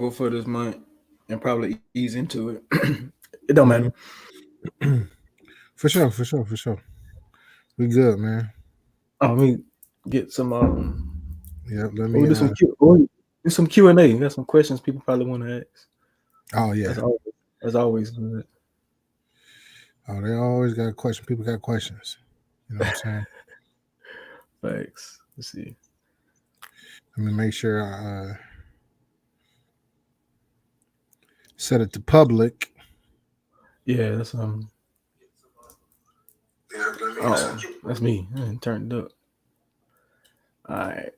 go for this month and probably ease into it. It don't matter. For sure. We good, man. Let me get some. Yep. Let We me. do some do some Q&A. Got some questions people probably want to ask. Oh yeah. That's always good. Oh, they always got questions. People got questions. You know what I'm saying? Thanks. Let's see. Let me make sure I set it to public. Yeah, that's me. I turned it up. All right.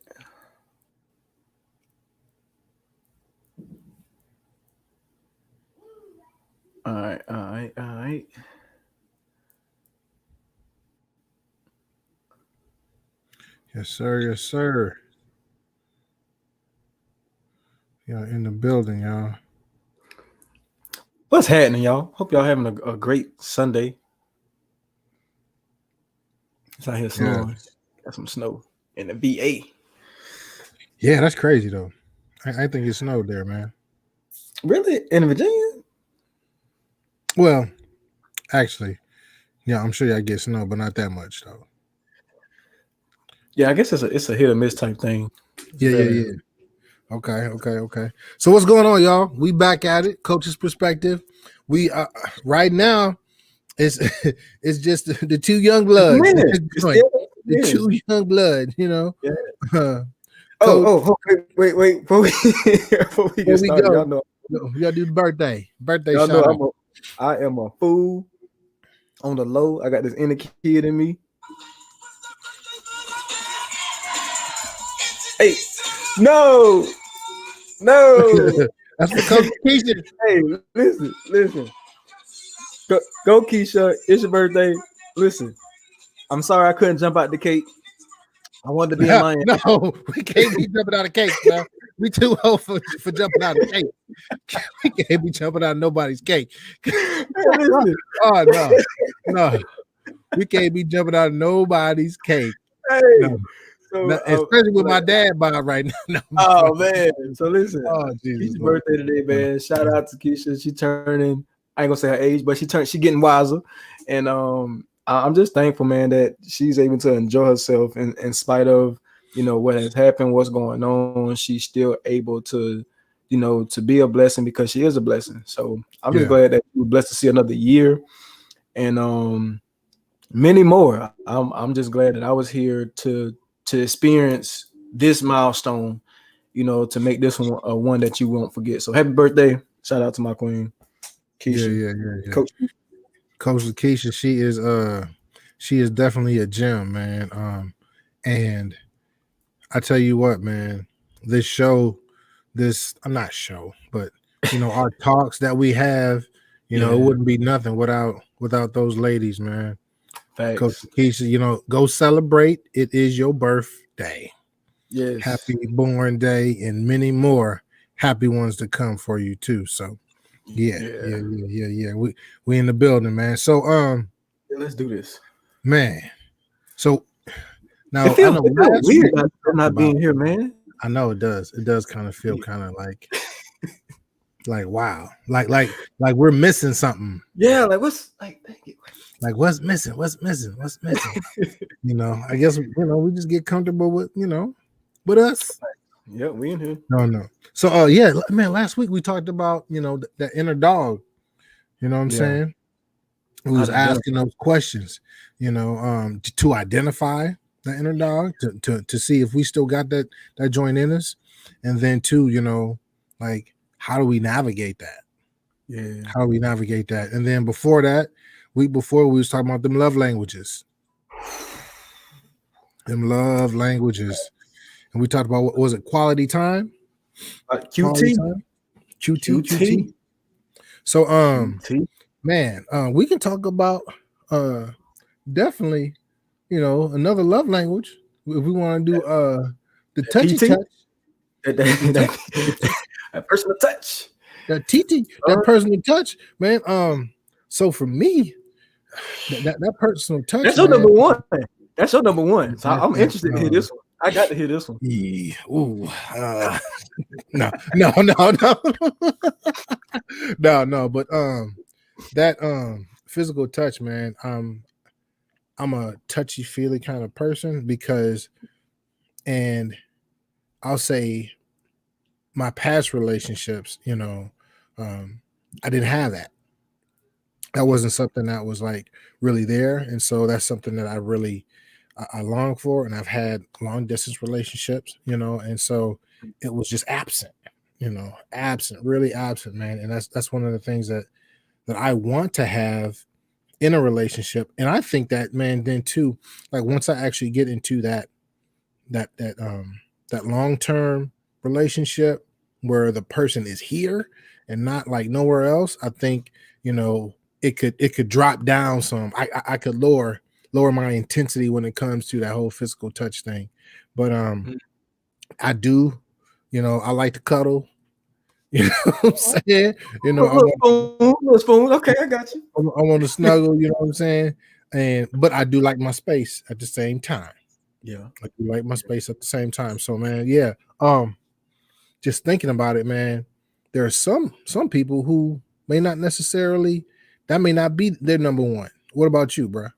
All right. All right. All right. Yes, sir. Yes, sir. Y'all in the building, y'all. What's happening, y'all? Hope y'all having a great Sunday. It's out here Yeah. snowing. Got some snow in the VA. Yeah, that's crazy though. I think it snowed there, man. Really? In Virginia? Well, actually, yeah, I'm sure y'all get snow, but not that much though. Yeah, I guess it's a hit or miss type thing. Yeah. Okay. So what's going on, y'all? We back at it, coach's perspective. We right now it's it's just the two young bloods. The two young blood, you know. Yeah. Coach, Wait. Before we get started, go. y'all know We gotta do the birthday y'all shout out. know I am a fool on the low. I got this inner kid in me. Hey, no. That's for Coach Keisha. Hey, listen. Go, Keisha. It's your birthday. Listen, I'm sorry I couldn't jump out the cake. I wanted to be in Miami. No, we can't be jumping out of cake, man. We too old for jumping out of cake. We can't be jumping out of nobody's cake. Oh no. We can't be jumping out of nobody's cake. Hey, no. Especially with my dad by right now. Oh man. So listen, Jesus, Keisha's birthday today, man. Shout out to Keisha. She turning, I ain't gonna say her age, but she getting wiser. And I'm just thankful, man, that she's able to enjoy herself in spite of, what has happened, what's going on. She's still able to, to be a blessing because she is a blessing. So I'm just glad that we're blessed to see another year. And many more. I'm just glad that I was here to experience this milestone, to make this one one that you won't forget. So happy birthday. Shout out to my queen, Keisha. Yeah. Coach Keisha, she is definitely a gem, man. And I tell you what, man, I'm not show, but our talks that we have, it wouldn't be nothing without those ladies, man. Thanks. Coach Keisha, go celebrate. It is your birthday. Yes. Happy born day and many more happy ones to come for you too. So yeah. We in the building, man. So let's do this. Man. So now it feels weird not being here, man. I know it does. It does kind of feel kind of like wow. Like we're missing something. Yeah, what's missing? What's missing? I guess we just get comfortable with with us. Yeah, we in here. No. So man, last week we talked about the inner dog. You know what I'm saying? We was asking those questions, to identify the inner dog, to see if we still got that joint in us, and then too, how do we navigate that? Yeah. How do we navigate that? And then before that, week before, we was talking about them love languages. Them love languages. And we talked about, what was it, quality time? QT. QT. So, man, we can talk about definitely, another love language. If we want to do the touchy touch. That personal touch. That TT, that personal touch, man. So for me, that personal touch. That's your number one. So I'm interested to hear this one. I got to hear this one. Yeah. Ooh. No. No. But that physical touch, man. I'm a touchy feely kind of person because, and I'll say my past relationships, I didn't have that. That wasn't something that was like really there, and so that's something that I really I long for, and I've had long distance relationships, and so it was just absent, absent, really absent, man, and that's one of the things that I want to have in a relationship, and I think that, man, then too, like once I actually get into that long term relationship where the person is here and not like nowhere else, I think it could drop down some. I could lower my intensity when it comes to that whole physical touch thing, but I do, I like to cuddle. You know what I'm saying? Little spoon. Okay, I got you. I want to snuggle. You know what I'm saying? But I do like my space at the same time. Yeah. I do like my space at the same time. So, man, yeah. Just thinking about it, man. There are some people who may not necessarily, that may not be their number one. What about you, bro?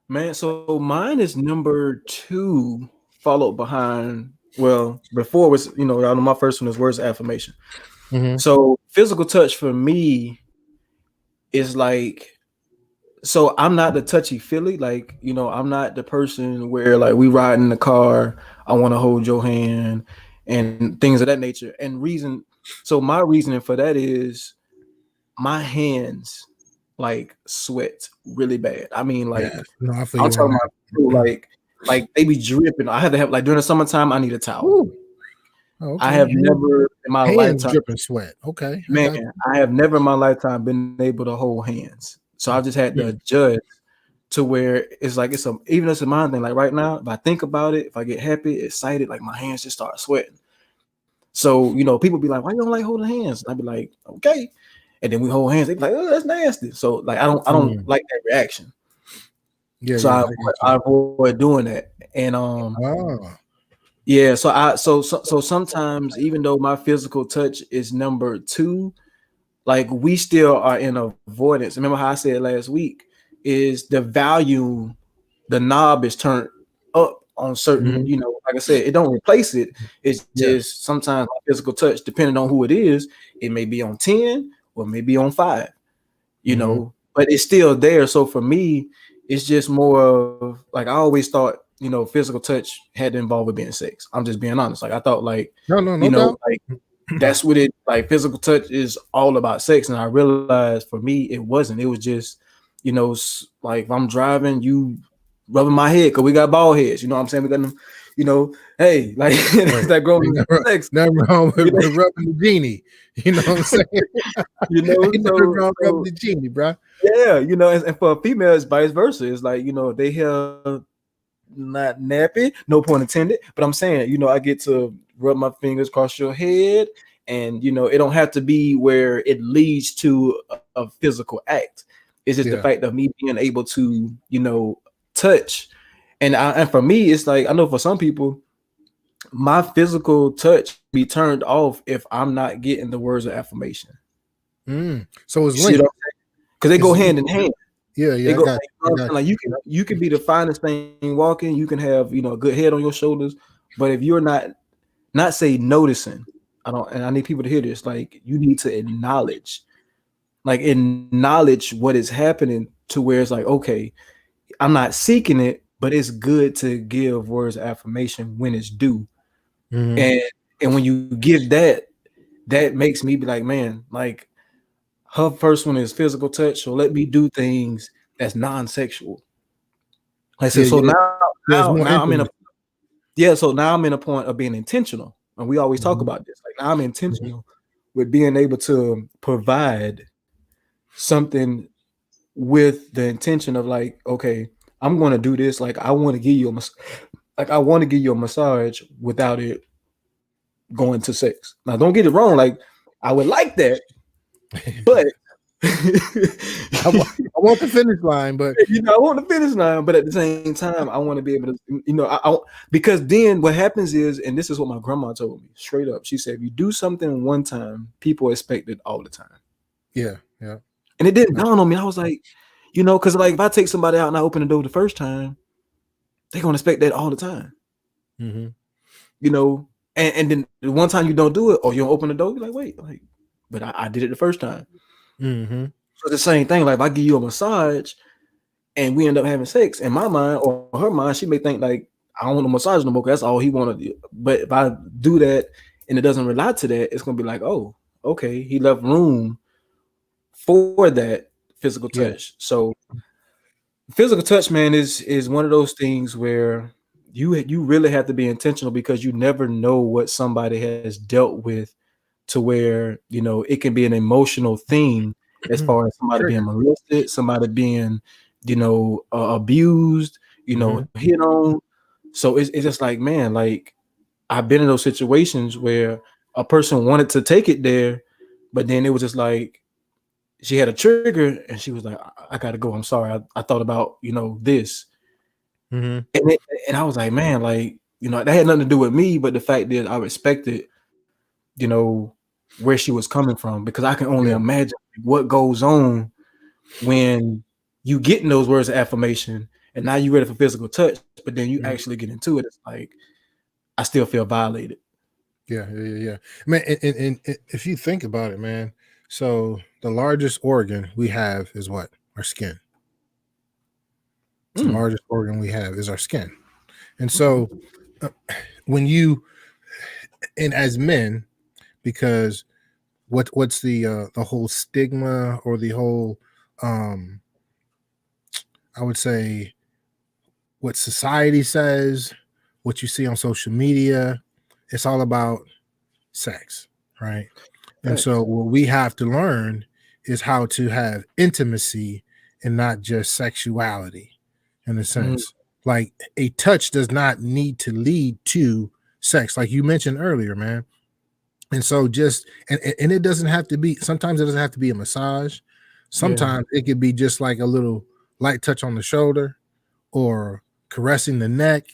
Man, so mine is number 2, followed behind. Well, before was my first one is words of affirmation. Mm-hmm. So physical touch for me is like, so I'm not the touchy feely, like I'm not the person where like we ride in the car, I want to hold your hand and things of that nature. And so my reasoning for that is my hands like sweat really bad. I mean, like No, I feel I'm you on talking that. about like they be dripping. I have to have, like, during the summertime, I need a towel. Ooh. Oh, okay. I have never in my hands lifetime, dripping sweat. Okay, man, I have never in my lifetime been able to hold hands. So I've just had to adjust to where it's like even it's a mind thing. Like right now, if I think about it, if I get happy, excited, like my hands just start sweating. So people be like, "Why you don't like holding hands?" And I'd be like, "Okay," and then we hold hands. They be like, "Oh, that's nasty." So like I don't like that reaction. Yeah. So Yeah. I avoid doing that. And yeah, so sometimes, even though my physical touch is number 2, like we still are in avoidance. Remember how I said last week is the knob is turned up on certain, like I said, it don't replace it. It's just sometimes my physical touch, depending on who it is, it may be on 10 or maybe on 5, but it's still there. So for me, it's just more of like, I always thought, physical touch had to involve with being sex. I'm just being honest. Like I thought like, no doubt. like that's what it, like physical touch is all about sex. And I realized for me, it wasn't. It was just, like if I'm driving, you rubbing my head because we got bald heads. You know what I'm saying? We got them, hey, like that growing sex. Nothing wrong with rubbing the genie. You know what I'm saying? Nothing wrong with rubbing the genie, bro. Yeah, and for a female, it's vice versa. It's like, they have not nappy, no pun intended, but I'm saying, I get to rub my fingers across your head, and it don't have to be where it leads to a physical act. It's just the fact of me being able to, touch. And for me, it's like, I know for some people, my physical touch be turned off if I'm not getting the words of affirmation. So it's linked, because they go hand in hand. Yeah, they go, like you can be the finest thing walking, you can have a good head on your shoulders, but if you're not say noticing, I need people to hear this, like you need to acknowledge what is happening, to where it's like, okay, I'm not seeking it, but it's good to give words of affirmation when it's due. And when you give that makes me be like, man, like her first one is physical touch, so let me do things that's non-sexual. Like I said, so now I'm in so now I'm in a point of being intentional, and we always talk about this. Like now I'm intentional with being able to provide something with the intention of like, okay, I'm going to do this. Like I want to give you a massage without it going to sex. Now, don't get it wrong. Like I would like that, but I want the finish line, but I want to finish line, but at the same time, I want to be able to, because then what happens is, and this is what my grandma told me straight up. She said, if you do something one time, people expect it all the time. Yeah. And it didn't dawn on me. I was like, because like if I take somebody out and I open the door the first time, they're gonna expect that all the time. Mm-hmm. And then the one time you don't do it, or you don't open the door, you're like, wait, but I did it the first time. Mm-hmm. So the same thing. Like if I give you a massage and we end up having sex, in my mind or her mind, she may think like, I don't want to massage no more because that's all he wanted to do. But if I do that and it doesn't relate to that, it's gonna be like, oh, okay, he left room for that physical touch. So physical touch, man, is one of those things where you really have to be intentional because you never know what somebody has dealt with to where it can be an emotional thing as far as somebody being molested, somebody being abused, hit on. So it's just like, man, like I've been in those situations where a person wanted to take it there, but then it was just like she had a trigger and she was like, I gotta go. I'm sorry. I thought about, this. Mm-hmm. And I was like, man, like, that had nothing to do with me, but the fact that I respected, where she was coming from, because I can only imagine what goes on when you get in those words of affirmation and now you're ready for physical touch, but then you actually get into it. It's like, I still feel violated. Yeah. Man, and if you think about it, man, so the largest organ we have is what? Our skin. The largest organ we have is our skin. And so when you, and as men, because what's the whole stigma or the whole, I would say what society says, what you see on social media, it's all about sex, right? And so what we have to learn is how to have intimacy and not just sexuality, in a sense. Like a touch does not need to lead to sex, like you mentioned earlier, man. And so just and it doesn't have to be, sometimes it doesn't have to be a massage. Sometimes it could be just like a little light touch on the shoulder or caressing the neck,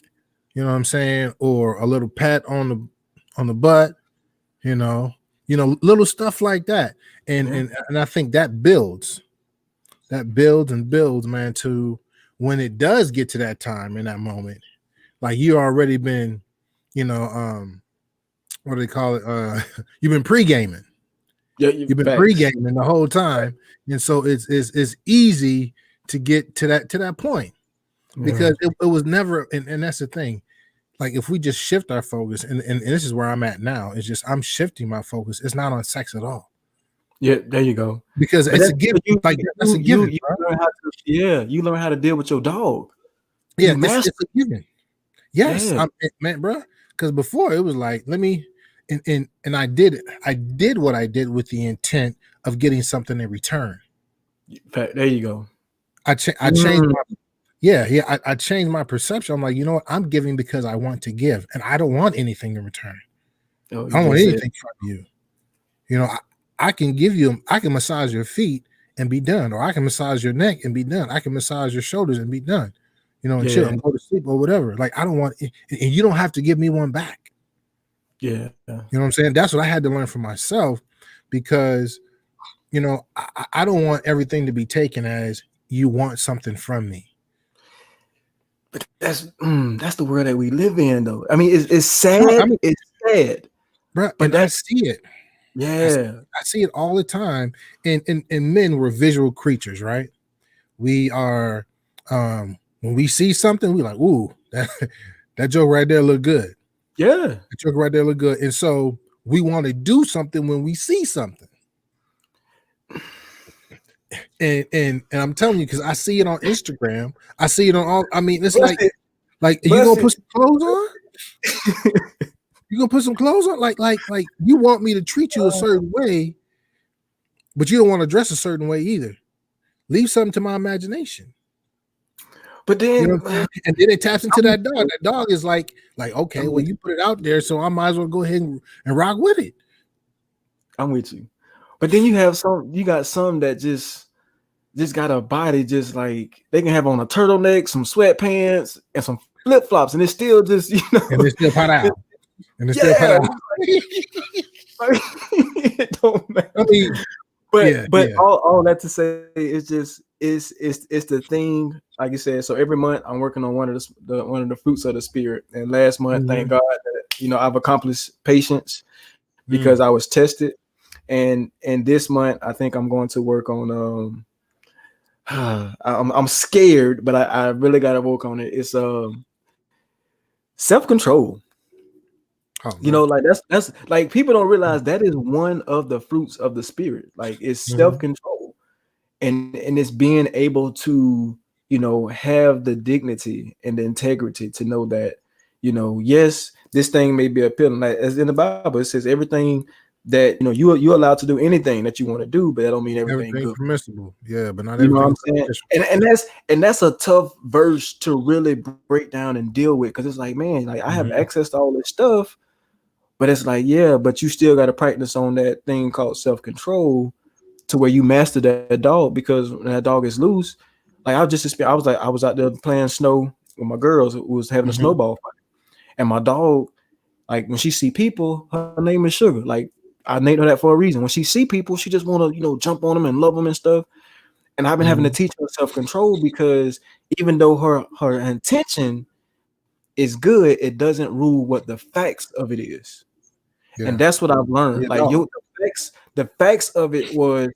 you know what I'm saying, or a little pat on the butt, little stuff like that. And I think that builds and builds, man, to when it does get to that time, in that moment, like you already been, what do they call it? You've been pre-gaming. You've been pre-gaming the whole time. And so it's easy to get to that point because it was never, and that's the thing. Like if we just shift our focus, and this is where I'm at now, it's just I'm shifting my focus. It's not on sex at all. Yeah, there you go. Because it's a given. That's a given. You learn how to deal with your dog. Yeah, it's a given. Yes, man, bro. Because before it was like, let me, and I did it. I did what I did with the intent of getting something in return. There you go. I changed my, I changed my perception. I'm like, you know what? I'm giving because I want to give, and I don't want anything in return. I don't want anything from you. I can give you, I can massage your feet and be done, or I can massage your neck and be done. I can massage your shoulders and be done. And chill and go to sleep or whatever. Like I don't want, and you don't have to give me one back. Yeah. You know what I'm saying? That's what I had to learn for myself, because, I don't want everything to be taken as you want something from me. But that's the world that we live in, though. I mean, it's sad. It's sad, bro. But I see it. Yeah, I see it all the time. And men were visual creatures, right? We are, when we see something, we like, ooh, that joke right there look good. Yeah, that joke right there look good. And so we want to do something when we see something. And I'm telling you, because I see it on Instagram. I see it on all. I mean, it's like you gonna put some clothes on? You gonna put some clothes on? Like you want me to treat you a certain way, but you don't want to dress a certain way either. Leave something to my imagination. But then, and then it taps into that dog. That dog is like, okay, well, you put it out there, so I might as well go ahead and rock with it. I'm with you. But then you got some that just got a body just like they can have on a turtleneck, some sweatpants, and some flip flops, and it's still just And it's still pot out. And it's still pot yeah, out. it don't matter. I mean, But all that to say is just it's the thing, like you said. So every month I'm working on one of the fruits of the spirit, and last month, thank God that I've accomplished patience because I was tested, and this month I think I'm going to work on I'm scared, but I really got to work on it. It's self-control. Like that's like people don't realize that is one of the fruits of the spirit. Like it's self-control, and it's being able to have the dignity and the integrity to know that yes, this thing may be appealing. Like as in the Bible, it says everything that you're allowed to do anything that you want to do, but that don't mean everything good. Permissible. Yeah, but not you know everything. what I'm saying? And that's a tough verse to really break down and deal with, because it's like, man, like I have access to all this stuff, but it's like, yeah, but you still got to practice on that thing called self-control to where you master that dog, because when that dog is loose, like I was out there playing snow with my girls who was having a snowball fight, and my dog, like when she see people, her name is Sugar. Like I named her that for a reason. When she see people, she just want to jump on them and love them and stuff. And I've been having to teach her self-control, because even though her intention is good, it doesn't rule what the facts of it is. Yeah. And that's what I've learned. Yeah, like the facts of it was,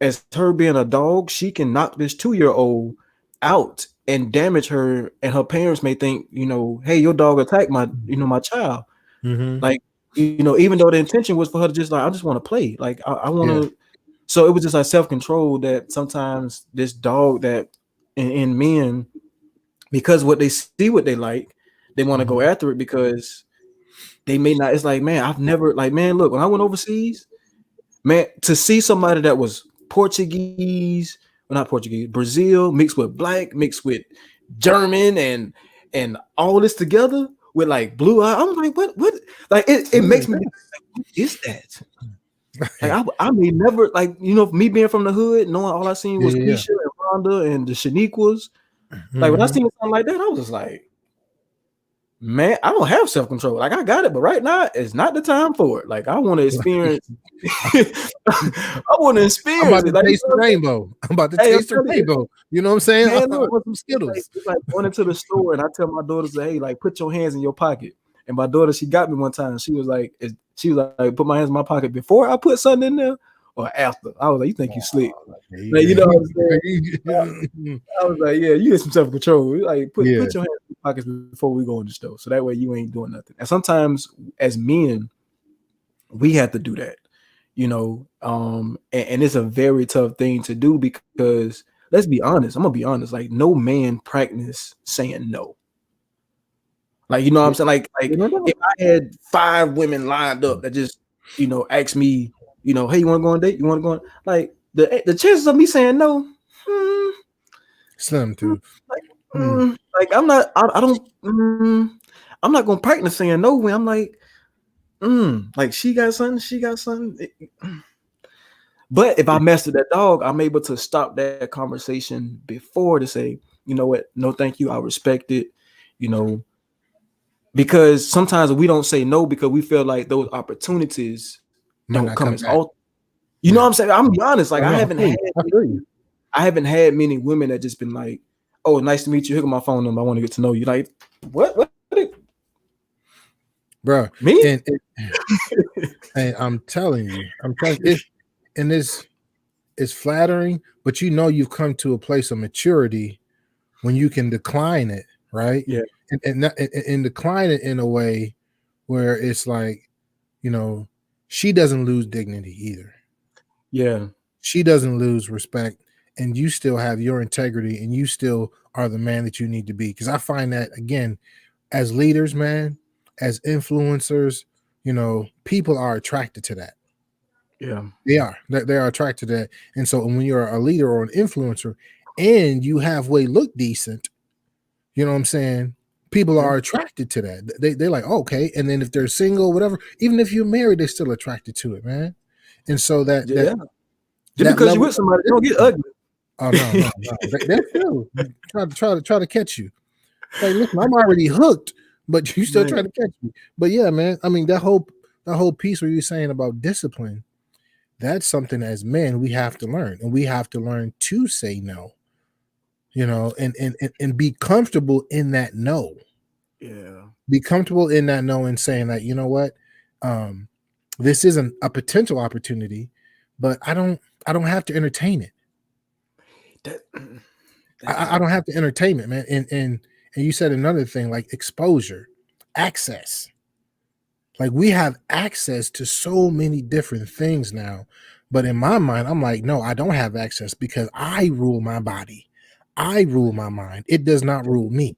as her being a dog, she can knock this 2-year-old out and damage her, and her parents may think, hey, your dog attacked my child. Like, even though the intention was for her to just like, I just want to play. Like I want to. Yeah. So it was just like self-control that sometimes this dog that in men, because what they see, what they like, they want to go after it, because they may not. It's like, man, I've never, like, man, look, when I went overseas, man, to see somebody that was Portuguese, well, not Portuguese, Brazil, mixed with black, mixed with German, and all this together with like blue eye, I'm like, what? Like it makes me, what is that? Like I may never, like, me being from the hood, knowing all I seen was Keisha and Rhonda and the Shaniquas. Like when I seen something like that, I was just like, man, I don't have self-control. Like I got it, but right now it's not the time for it. Like I want to experience. I want to experience. I'm about to taste the rainbow. I'm about to taste the rainbow. You know what I'm saying? Man, look, I want some Skittles. It's like going into the store and I tell my daughter, say, hey, like put your hands in your pocket. And my daughter, she got me one time. She was like, put my hands in my pocket before I put something in there or after. I was like, you think you slick? Like, you know what I'm saying? I was like, yeah, you get some self-control. Like put your hands in your pockets before we go in the store. So that way you ain't doing nothing. And sometimes as men, we have to do that, and it's a very tough thing to do, because let's be honest, I'm gonna be honest, like no man practice saying no. Like, you know what I'm saying? Like if I had 5 women lined up that just, asked me, hey, you want to go on a date? You want to go on? Like the chances of me saying no, slim too. Like I'm not, I'm not gonna practice saying no when I'm like she got something. But if I messed with that dog, I'm able to stop that conversation before to say, you know what? No, thank you. I respect it. Because sometimes we don't say no because we feel like those opportunities don't come as often. You know what I'm saying? I'm gonna be honest. Like I haven't had many women that just been like, "Oh, nice to meet you. Here, my phone number. I want to get to know you." Like, what? Bro, me? And I'm telling you, it's flattering, but you've come to a place of maturity when you can decline it, right? Yeah. And decline it in a way where it's like, she doesn't lose dignity either. Yeah. She doesn't lose respect, and you still have your integrity, and you still are the man that you need to be. Because I find that, again, as leaders, man, as influencers, people are attracted to that. Yeah. They are attracted to that. And so when you're a leader or an influencer and you halfway look decent, you know what I'm saying? People are attracted to that. They're like, oh, okay. And then if they're single, whatever, even if you're married, they're still attracted to it, man. And so that Yeah. Just that because you level with somebody, of don't get discipline. ugly. Oh no. They still try to catch you. Like, listen, I'm already hooked, but you still Man. trying to catch me. But yeah, man. I mean, that whole piece where you're saying about discipline, that's something as men we have to learn, and we have to learn to say no. And be comfortable in that no. Yeah. Be comfortable in that no and saying that, you know what, this isn't a potential opportunity, but I don't have to entertain it. That, I don't have to entertain it, man. And you said another thing, like exposure, access. Like, we have access to so many different things now. But in my mind, I'm like, no, I don't have access because I rule my body. I rule my mind. It does not rule me.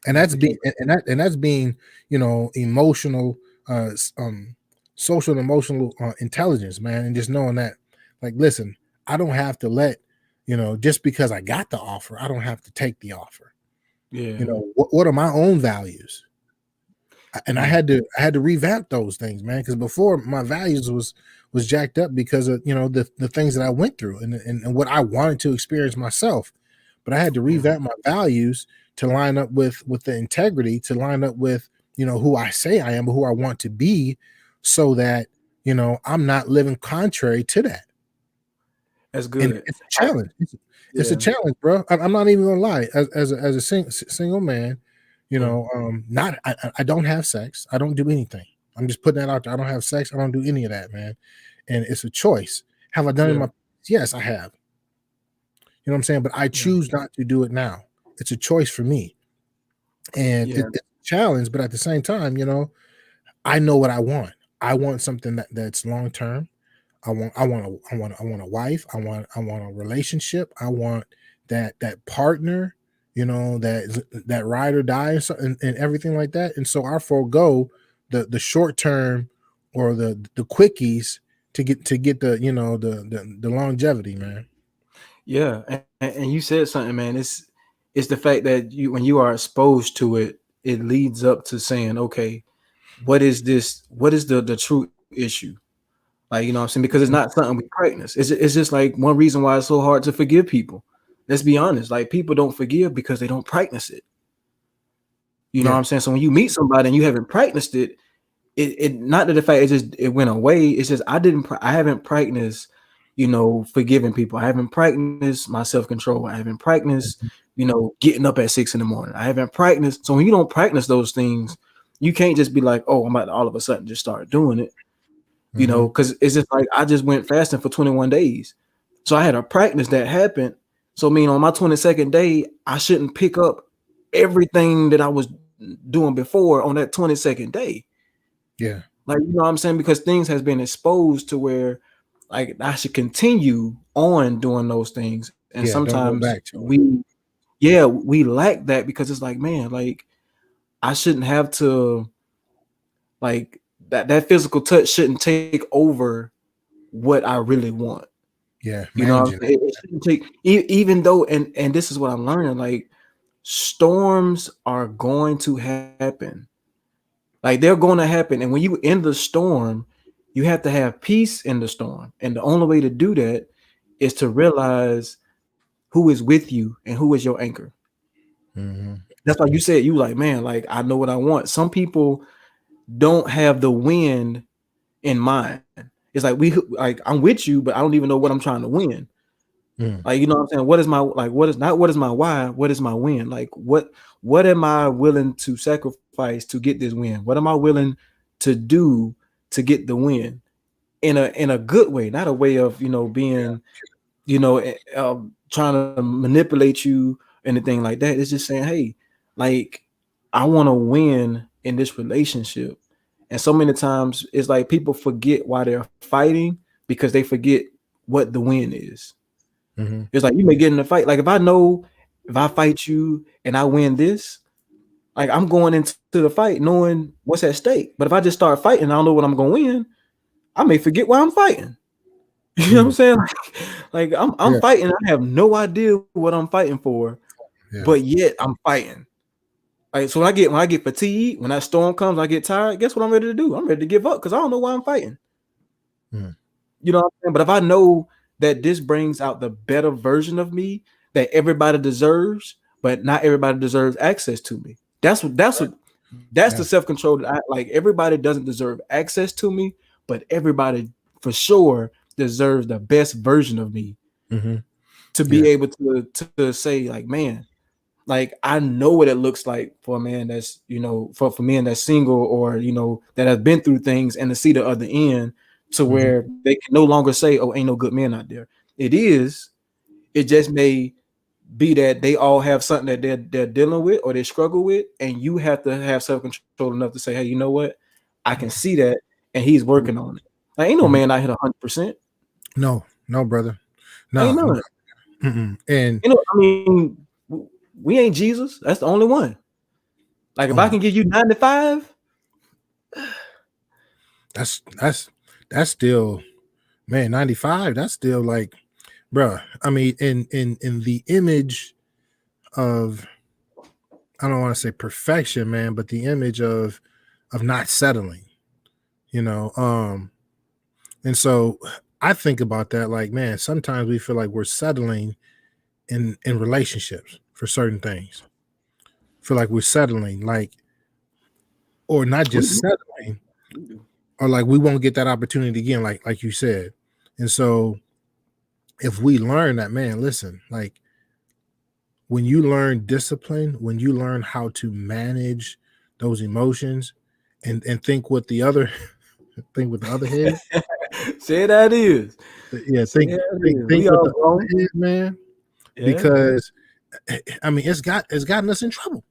And don't that's forget. being that's being, emotional, social and emotional intelligence, man. And just knowing that, like, listen, I don't have to let, just because I got the offer, I don't have to take the offer. Yeah. What are my own values? And I Mm. had to revamp those things, man, because before my values was jacked up because of the things that I went through and what I wanted to experience myself. But I had to Yeah. revamp my values to line up with the integrity, to line up with who I say I am, who I want to be, so that I'm not living contrary to that. That's And good. it's a challenge. It's a Yeah. challenge, bro. I'm not even gonna lie. As a single man, Mm. not I don't have sex. I don't do anything. I'm just putting that out there. I don't have sex. I don't do any of that, man. And it's a choice. Have I done it in Yeah. my? Yes, I have. You know what I'm saying? But I Yeah. choose not to do it now. It's a choice for me, and Yeah. it's a challenge. But at the same time, I know what I want. I want something that's long term. I want a wife. I want a relationship. I want that partner, that ride or die, and everything like that. And so I forego the short term or the quickies to get the longevity, man. Yeah. And you said something, man. It's the fact that when you are exposed to it, it leads up to saying, okay, what is this? What is the true issue? Like, what I'm saying? Because it's not something we practice. It's just like one reason why it's so hard to forgive people. Let's be honest. Like, people don't forgive because they don't practice it. You know what Yeah, I'm saying? So when you meet somebody and you haven't practiced it, it not that the fact it went away. It's just I haven't practiced, forgiving people. I haven't practiced my self-control. I haven't practiced, getting up at 6 in the morning. I haven't practiced. So when you don't practice those things, you can't just be like, oh, I'm about to all of a sudden just start doing it. hmm Because it's just like I just went fasting for 21 days. So I had a practice that happened. So I mean, on my 22nd day, I shouldn't pick up everything that I was doing before on that 22nd day. yeah, Like, you know what I'm saying? Because things has been exposed to where like I should continue on doing those things. And yeah. Don't go sometimes back to it. we lack that because it's like, man, like I shouldn't have to like that physical touch shouldn't take over what I really want. Yeah, You know what I'm managing saying? It shouldn't take even though and this is what I'm learning, like storms are going to happen. Like they're going to happen. And when you in the storm, you have to have peace in the storm. And the only way to do that is to realize who is with you and who is your anchor. it. That's why you said you like, man, like I know what I want. Some people don't have the wind in mind. It's like like I'm with you, but I don't even know what I'm trying to win. Mm, Like, you know what I'm saying? What is my like what is my why? What is my win? Like what am I willing to sacrifice to get this win? What am I willing to do to get the win? In a good way, not a way of, yeah, being, trying to manipulate you, anything like that. It's just saying, hey, like I want to win in this relationship. And so many times it's like people forget why they're fighting because they forget what the win is. hmm It's like you may get in a fight. Like if I know if I fight you and I win this, like I'm going into the fight knowing what's at stake. But if I just start fighting, I don't know what I'm gonna win. I may forget why I'm fighting. You know what I'm mm, saying? Like I'm yeah, fighting. I have no idea what I'm fighting for, yeah, but yet I'm fighting. Like so when I get fatigued, when that storm comes, I get tired. Guess what I'm ready to do? I'm ready to give up because I don't know why I'm fighting. Mm. You know what I'm saying? But if I know that this brings out the better version of me that everybody deserves, but not everybody deserves access to me. That's the Yeah. self-control that I like. Everybody doesn't deserve access to me, but everybody for sure deserves the best version of me Mm-hmm. to Yeah. be able to say, like, man, like I know what it looks like for a man that's, for men that's single, or that have been through things, and to see the other end, to Mm-hmm. where they can no longer say, oh, ain't no good men out there. It just may be that they all have something that they're dealing with or they struggle with, and you have to have self-control enough to say, hey, you know what, I can see that, and he's working on it. Like, ain't no Mm-hmm. man out here 100%. No, brother. Ain't No. none. And I mean, we ain't Jesus. That's the only one. Like, if I oh, can give you 95, that's still, man, 95. That's still like, bruh. I mean, in the image of, I don't want to say perfection, man, but the image of not settling, you know. And so I think about that, like, man, sometimes we feel like we're settling in relationships for certain things. Feel like we're settling, like, or not we just do. settling, We do. or like we won't get that opportunity again, like you said. And so if we learn that, man, listen, like, when you learn discipline, when you learn how to manage those emotions, and think with the other think with the other head. Say that is. Yeah, Say that is. think We with all the other grown. head, man. Yeah. Because I mean, it's gotten us in trouble.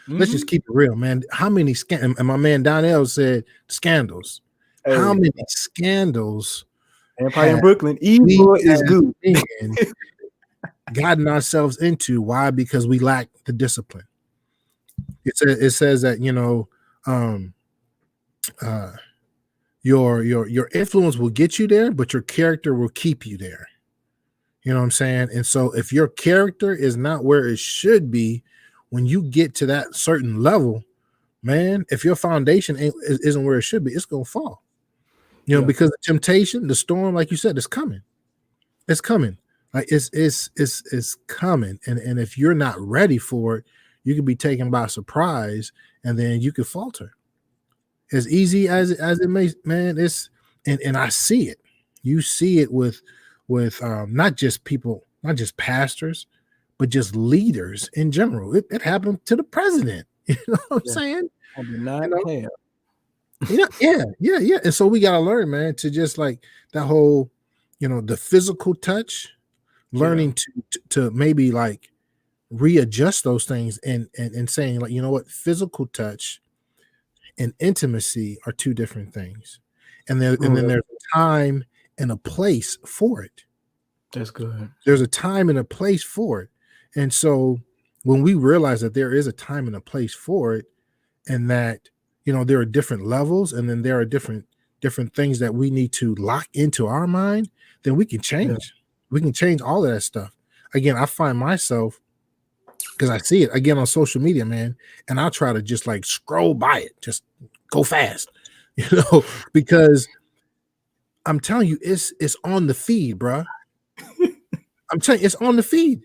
Let's just Mm-hmm. keep it real, man. How many and my man Donnell said scandals. How Hey, many scandals Empire in have Brooklyn. we Evil is as good. men gotten ourselves into? Why? Because we lack the discipline. It says that, um, uh, your influence will get you there, but your character will keep you there. You know what I'm saying? And so if your character is not where it should be, when you get to that certain level, man, if your foundation isn't where it should be, it's gonna fall. Yeah. Because the temptation, the storm, like you said, is coming. It's coming. Like it's coming. And if you're not ready for it, you could be taken by surprise, and then you could falter. As easy as it may, man, it's and I see it. You see it with not just people, not just pastors, but just leaders in general. It happened to the president. You know what I'm Yeah. saying? I do You not know, care. yeah. And so we gotta learn, man, to just like that whole, the physical touch, Yeah. learning to maybe like readjust those things, and saying, like, you know what, physical touch and intimacy are two different things. And then Mm, there's a time and a place for it. that's good. There's a time and a place for it. And so when we realize that there is a time and a place for it, and that, there are different levels, and then there are different things that we need to lock into our mind, then we can Yeah. change. We can change all of that stuff. Again, I find myself, because I see it again on social media, man, and I'll try to just like scroll by it, just go fast, because I'm telling you, it's on the feed, bruh. I'm telling you, it's on the feed.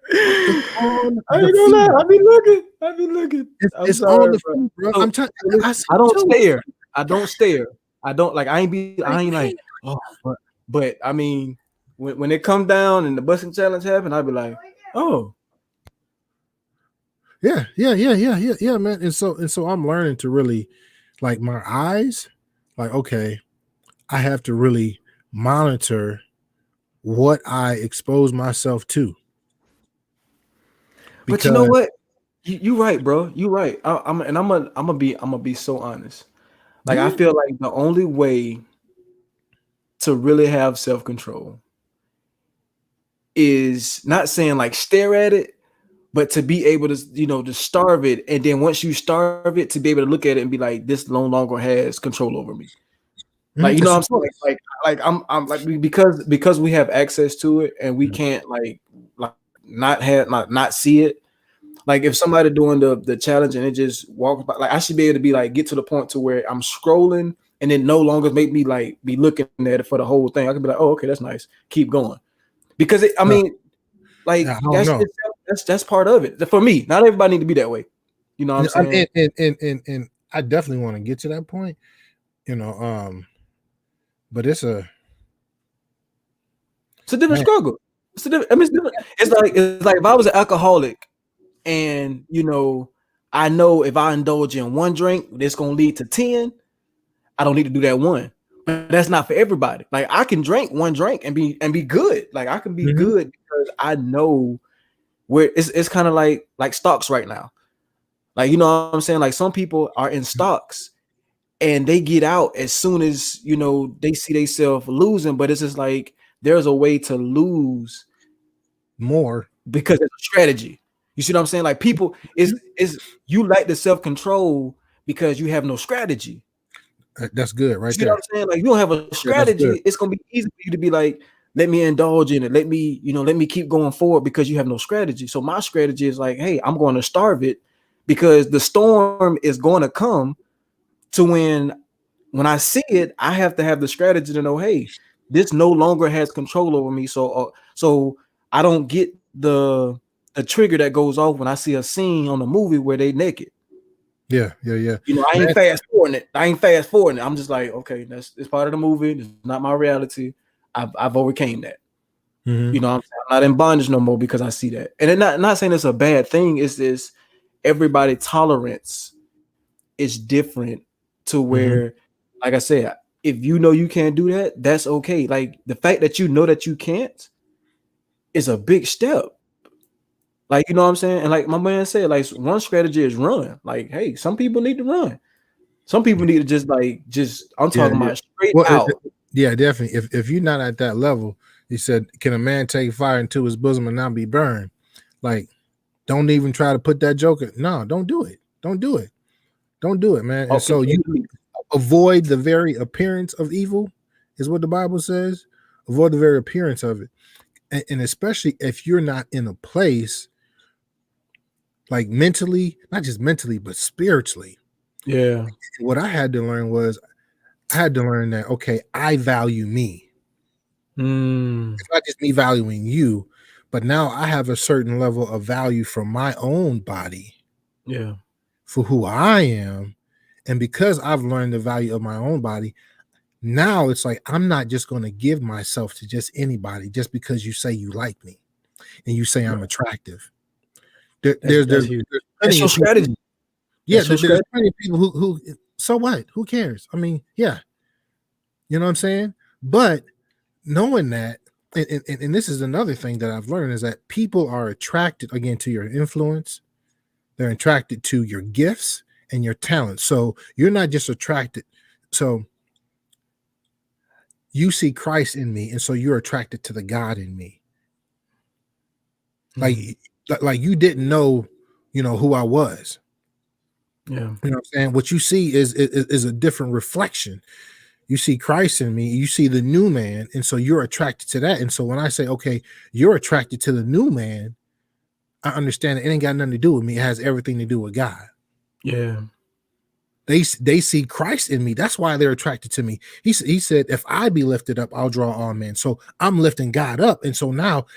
It's on I the ain't gonna lie. feed. I be looking. I be looking. I'm It's on sorry, the bro. feed, bro. So, I'm telling so I listen, see I it don't too. stare. I don't God, stare. I don't like. I ain't man. like. Oh, but I mean, when it come down and the busting challenge happen, I'd be like, oh, Yeah, man. And so I'm learning to really, like, my eyes, like, okay, I have to really monitor what I expose myself to, but you know because what? You right, bro. You right. I'm gonna be so honest. Like, I yeah, feel like the only way to really have self control is not saying like stare at it, but to be able to, to starve it, and then once you starve it, to be able to look at it and be like, this no longer has control over me. Like, it's what a I'm saying, choice. like I'm like, because we have access to it, and we can't like not see it. Like, if somebody doing the challenge and it just walks by, like, I should be able to be like, get to the point to where I'm scrolling and then no longer make me like be looking at it for the whole thing. I can be like, oh, okay, that's nice. Keep going. Because I mean, like I don't know. that's part of it. For me, not everybody need to be that way. You know what I'm saying? And I definitely want to get to that point, but it's a different struggle. It's a different, I mean, it's different. It's like if I was an alcoholic and I know if I indulge in one drink, it's gonna lead to 10. I don't need to do that one. But that's not for everybody. Like I can drink one drink and be good. Like I can be good because I know where it's kind of like stocks right now. Like you know what I'm saying? Like some people are in stocks and they get out as soon as they see themselves losing, but it's just like there's a way to lose more because it's a strategy. You see what I'm saying? Like people is you lack the self-control because you have no strategy. That's good, right? You know what I'm saying? Like you don't have a strategy, it's gonna be easy for you to be like, let me indulge in it. Let me keep going forward because you have no strategy. So my strategy is like, hey, I'm going to starve it because the storm is going to come to when I see it, I have to have the strategy to know, hey, this no longer has control over me. So I don't get the trigger that goes off when I see a scene on a movie where they naked. Yeah. I ain't fast forwarding it. I'm just like, okay, it's part of the movie. It's not my reality. I've overcame that. Mm-hmm. I'm not in bondage no more because I see that. And it not saying it's a bad thing. It's this everybody tolerance is different to where, like I said, if you can't do that, that's okay. Like the fact that you know that you can't is a big step. Like, you know what I'm saying? And like my man said, like one strategy is run. Like, hey, some people need to run. Some people need to just I'm talking about straight out. Yeah, definitely. If you're not at that level, he said, can a man take fire into his bosom and not be burned? Like, don't even try to put that joker. No, don't do it. Don't do it. Don't do it, man. And so you avoid the very appearance of evil, is what the Bible says. Avoid the very appearance of it. And especially if you're not in a place like mentally, not just mentally, but spiritually. Yeah. What I had to learn was that, okay, I value me. It's not just me valuing you, but now I have a certain level of value from my own body. Yeah. For who I am. And because I've learned the value of my own body, now it's like I'm not just going to give myself to just anybody just because you say you like me and you say I'm attractive. There's that's your strategy. Yeah, there's plenty of people who so what? Who cares? I mean, yeah. You know what I'm saying? But knowing that, and this is another thing that I've learned, is that people are attracted again to your influence. They're attracted to your gifts and your talents. So you're not just attracted. So you see Christ in me, and so you're attracted to the God in me. Like you didn't know, who I was. Yeah. You know what I'm saying? What you see is a different reflection. You see Christ in me, you see the new man, and so you're attracted to that. And so when I say, okay, you're attracted to the new man, I understand it ain't got nothing to do with me. It has everything to do with God. Yeah. They see Christ in me. That's why they're attracted to me. He said, if I be lifted up, I'll draw all men. So I'm lifting God up. And so now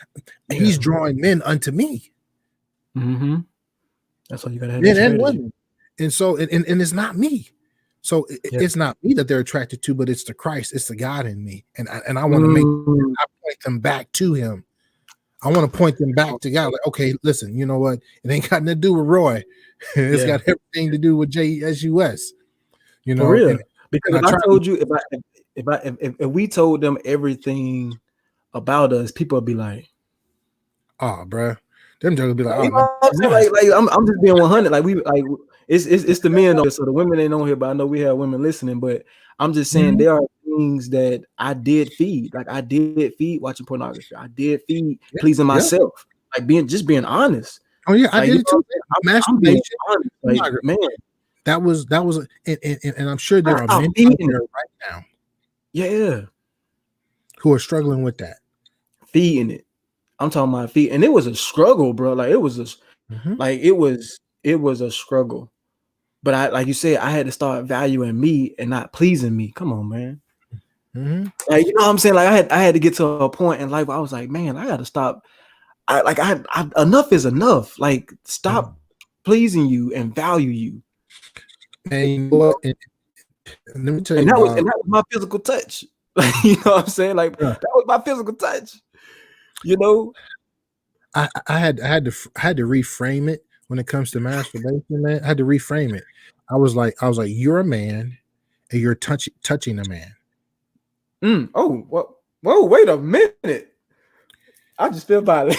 he's drawing men unto me. That's all you gotta have. Men and women. And so, and it's not me. So it's not me that they're attracted to, but it's the Christ. It's the God in me. And I want to I point them back to him. I want to point them back to God. Like, okay, listen, you know what? It ain't got nothing to do with Roy. It's got everything to do with JSUS. For real. Because if I told you, if we told them everything about us, people would be like, "Oh, bro," them jokers be like, "Oh, I'm just being 100." Like it's the men on here, so the women ain't on here, but I know we have women listening. But I'm just saying there are things that I did feed. Like I did feed watching pornography. I did feed pleasing myself. Like being honest. Oh yeah, I did it too. Masturbation, like man. That was, and I'm sure there are many out there right now, who are struggling with that, feeding it. I'm talking about feed, and it was a struggle, bro. Like it was a, like it was a struggle. But I, like you said, I had to start valuing me and not pleasing me. Come on, man. Mm-hmm. Like, you know what I'm saying? Like I had to get to a point in life where I was like, man, I got to stop. Enough is enough. Like, stop pleasing you and value you. And you know what? And let me tell you And about. that was my physical touch. Like, you know what I'm saying? Like, Yeah, that was my physical touch. You know? I had to reframe it when it comes to masturbation, man. I had to reframe it. I was like, you're a man, and you're touching a man. Oh, whoa, wait a minute. I just feel violated.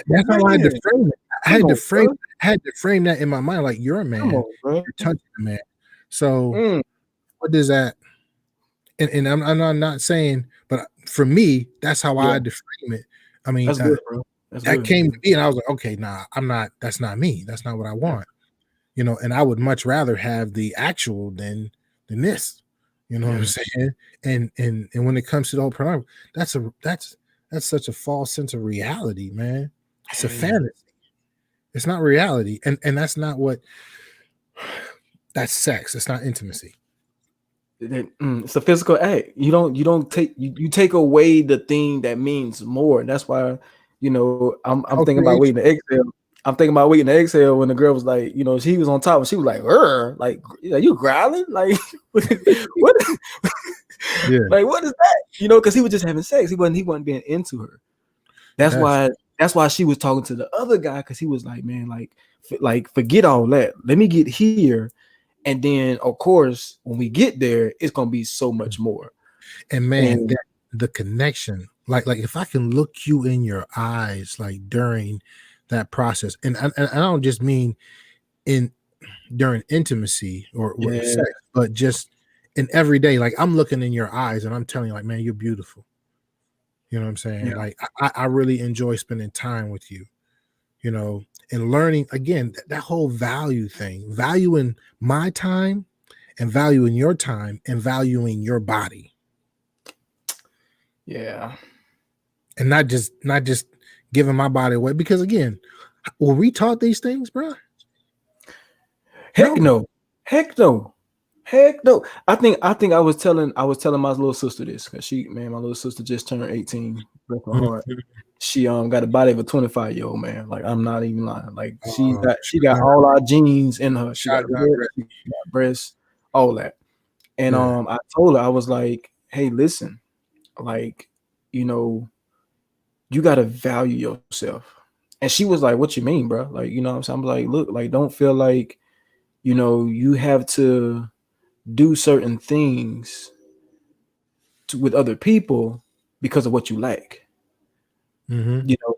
That's how I had to Man, frame it. come on, bro. I had to frame that in my mind. Like, you're a Come man, on, bro. you're touching a man. So Mm, what does that? And I'm not saying, but for me, that's how I yeah, had to frame it. I mean, that's good, bro. That's that good. came to me, and I was like, okay, nah, I'm not. That's not me. That's not what I want. And I would much rather have the actual than this. You know what I'm Yeah. saying? And when it comes to the whole pornography, that's such a false sense of reality, man. It's a Yeah. fantasy. It's not reality, and that's not what. That's sex. It's not intimacy. It's a physical act. You don't take you take away the thing that means more. That's why, I'm thinking about waiting Procreation. to exhale. I'm thinking about waiting to exhale when the girl was like, she was on top and she was like, like, you growling? Like, what? Yeah, Like, what is that? Because he was just having sex. He wasn't being into her. That's that's why that's why she was talking to the other guy, because he was like, man, like forget all that. Let me get here. And then, of course, when we get there, it's gonna be so much more. and man, And that the connection. Like if I can look you in your eyes, like during that process, and I don't just mean in during intimacy or yeah, sex, but just in every day. Like I'm looking in your eyes and I'm telling you, like, man, you're beautiful. You know what I'm saying? yeah, Like I really enjoy spending time with you, and learning again that whole value thing, valuing my time and valuing your time and valuing your body. yeah. And not just giving my body away. Because again, were we taught these things, bro? Heck No. no, heck no, heck no. I think I was telling my little sister this, because my little sister just turned 18. Bless her heart. Mhm. She got the body of a 25-year-old man. Like, I'm not even lying. Like, she got she Shot got down, all our genes in her. She got shotgun lips, grip. she got breasts, all that. And Yeah. I told her, I was like, hey, listen, like, you know, you gotta value yourself. And she was like, what you mean, bro? Like, what I'm saying? I'm like, look, like, don't feel like, you have to do certain things with other people because of what you lack. Mm-hmm. You know,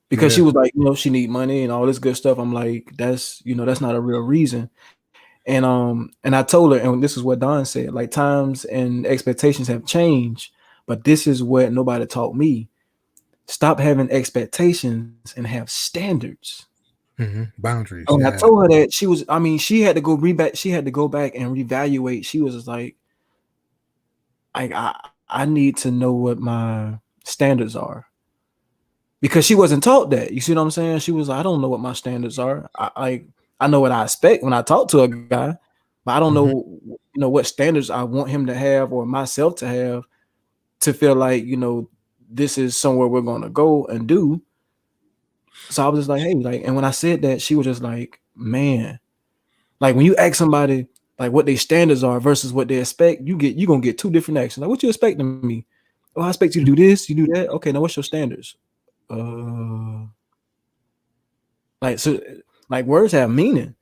because she Yeah. was like, she need money and all this good stuff. I'm like, that's not a real reason. And I told her, and this is what Don said, like, times and expectations have changed, but this is what nobody taught me. Stop having expectations and have standards. Mm-hmm. Boundaries. And I Yeah. told her that she had to go back and reevaluate. She was just like I need to know what my standards are, because she wasn't taught that. You see what I'm saying? She was like, I don't know what my standards are. I know what I expect when I talk to a guy, but I don't Mm-hmm. know, what standards I want him to have or myself to have to feel like, this is somewhere we're gonna go and do. So I was just like, hey, like, and when I said that, she was just like, man, like, when you ask somebody like what their standards are versus what they expect, you're gonna get two different actions. Like, what you expecting of me? Oh, I expect you to do this, you do that. Okay, now what's your standards? Uh so like, words have meaning.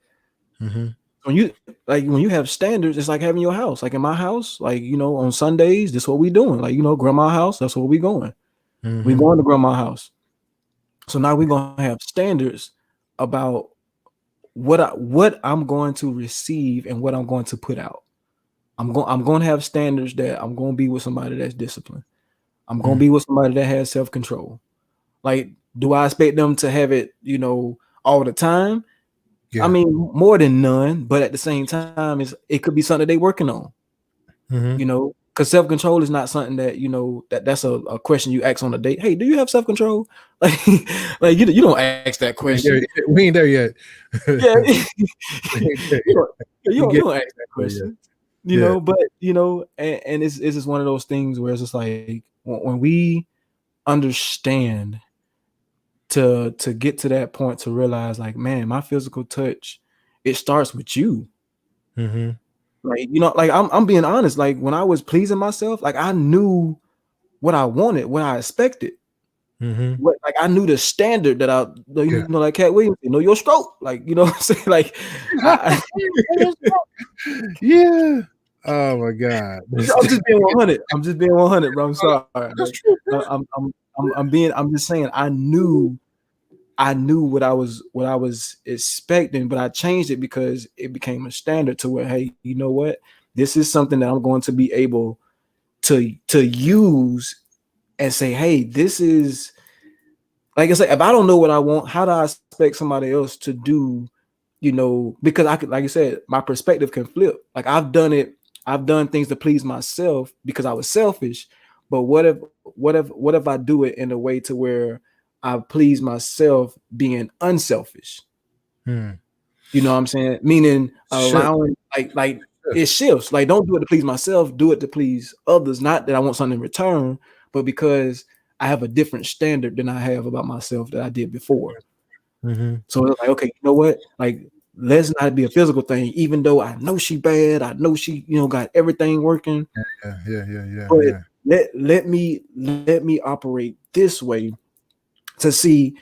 Mm-hmm. When you have standards, it's like having your house. Like in my house, like, on Sundays, this is what we doing. Like, grandma house, that's where we going. We Mm-hmm. going to grandma house. So now we're gonna have standards about what I'm going to receive and what I'm going to put out. I'm going to have standards that I'm going to be with somebody that's disciplined. I'm going to be with somebody that has self-control. Like, do I expect them to have it, all the time? I Yeah. mean, more than none, but at the same time, it could be something they working on, Mm-hmm. because self-control is not something that that's a question you ask on a date. Hey, do you have self-control? Like, you don't ask that question. We ain't there yet. Yeah, We ain't there you yet. don't, you don't ask that Yeah. question. Yeah. But and it's just one of those things where it's just like when we understand to get to that point to realize like, man, my physical touch, it starts with you. Mm-hmm. Like, like I'm being honest. Like when I was pleasing myself, like I knew what I wanted, what I expected. Mm-hmm. Like I knew the standard that Yeah. like Cat Williams, your stroke. Like, what I'm saying? Like I, Yeah. Oh my God. I'm just being 100. I'm just being 100, bro. I'm sorry. That's true, bro. I'm just saying I knew what I was expecting, but I changed it because it became a standard to where, hey, you know what? This is something that I'm going to be able to use and say, hey, this is, like I said, if I don't know what I want, how do I expect somebody else to do, because I could, like you said, my perspective can flip. Like I've done things to please myself because I was selfish. But what if I do it in a way to where I please myself being unselfish? You know what I'm saying? Meaning allowing like it shifts. Like don't do it to please myself, do it to please others. Not that I want something in return, but because I have a different standard than I have about myself that I did before. Mm-hmm. So it's like, okay, you know what? Like let's not be a physical thing, even though I know she bad, I know she, got everything working. Yeah. But let me operate this way to see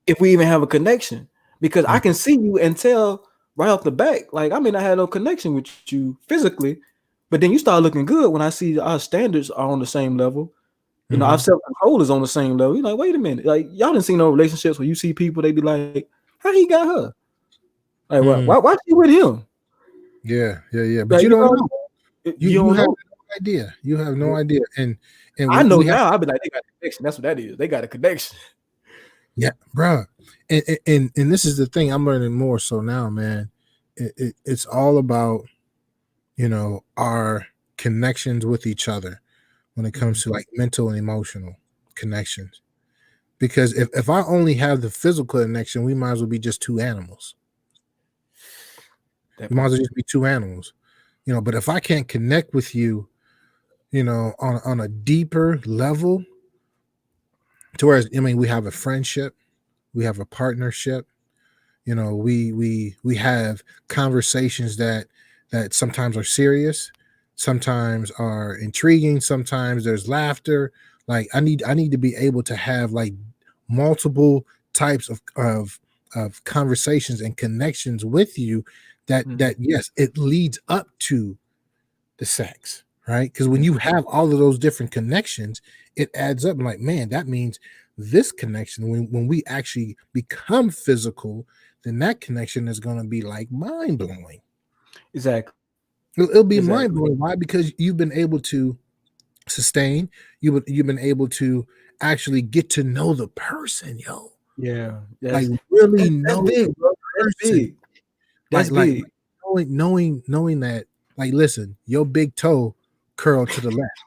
if we even have a connection. Because I can see you and tell right off the back, like I may not have no connection with you physically, but then you start looking good when I see our standards are on the same level. Our self-control is on the same level. You're like, wait a minute, like y'all didn't see no relationships where you see people, they be like, how he got her? Like, why she with him? Yeah. But Like, you don't know. You You don't have know. no idea. You have no idea. And I know we have, now. I'll be like, they got a connection. That's what that is. They got a connection. yeah, bro. And this is the thing I'm learning more so now, man. It's all about our connections with each other when it comes to like mental and emotional connections. Because if I only have the physical connection, we might as well be just two animals. We might as well just be two animals. But if I can't connect with you, on a deeper level, to where we have a friendship, we have a partnership, we have conversations that sometimes are serious, sometimes are intriguing, sometimes there's laughter. Like I need to be able to have like multiple types of conversations and connections with you that yes, it leads up to the sex, right? Because when you have all of those different connections, it adds up. Like, man, that means this connection, when we actually become physical, then that connection is going to be like mind blowing. Exactly. It'll be mind blowing. Why? Because you've been able to sustain. You've been able to actually get to know the person, yo. Yeah. Like really know big, the bro. person. That's big. That's big. Like knowing that, like, listen, your big toe curled to the left.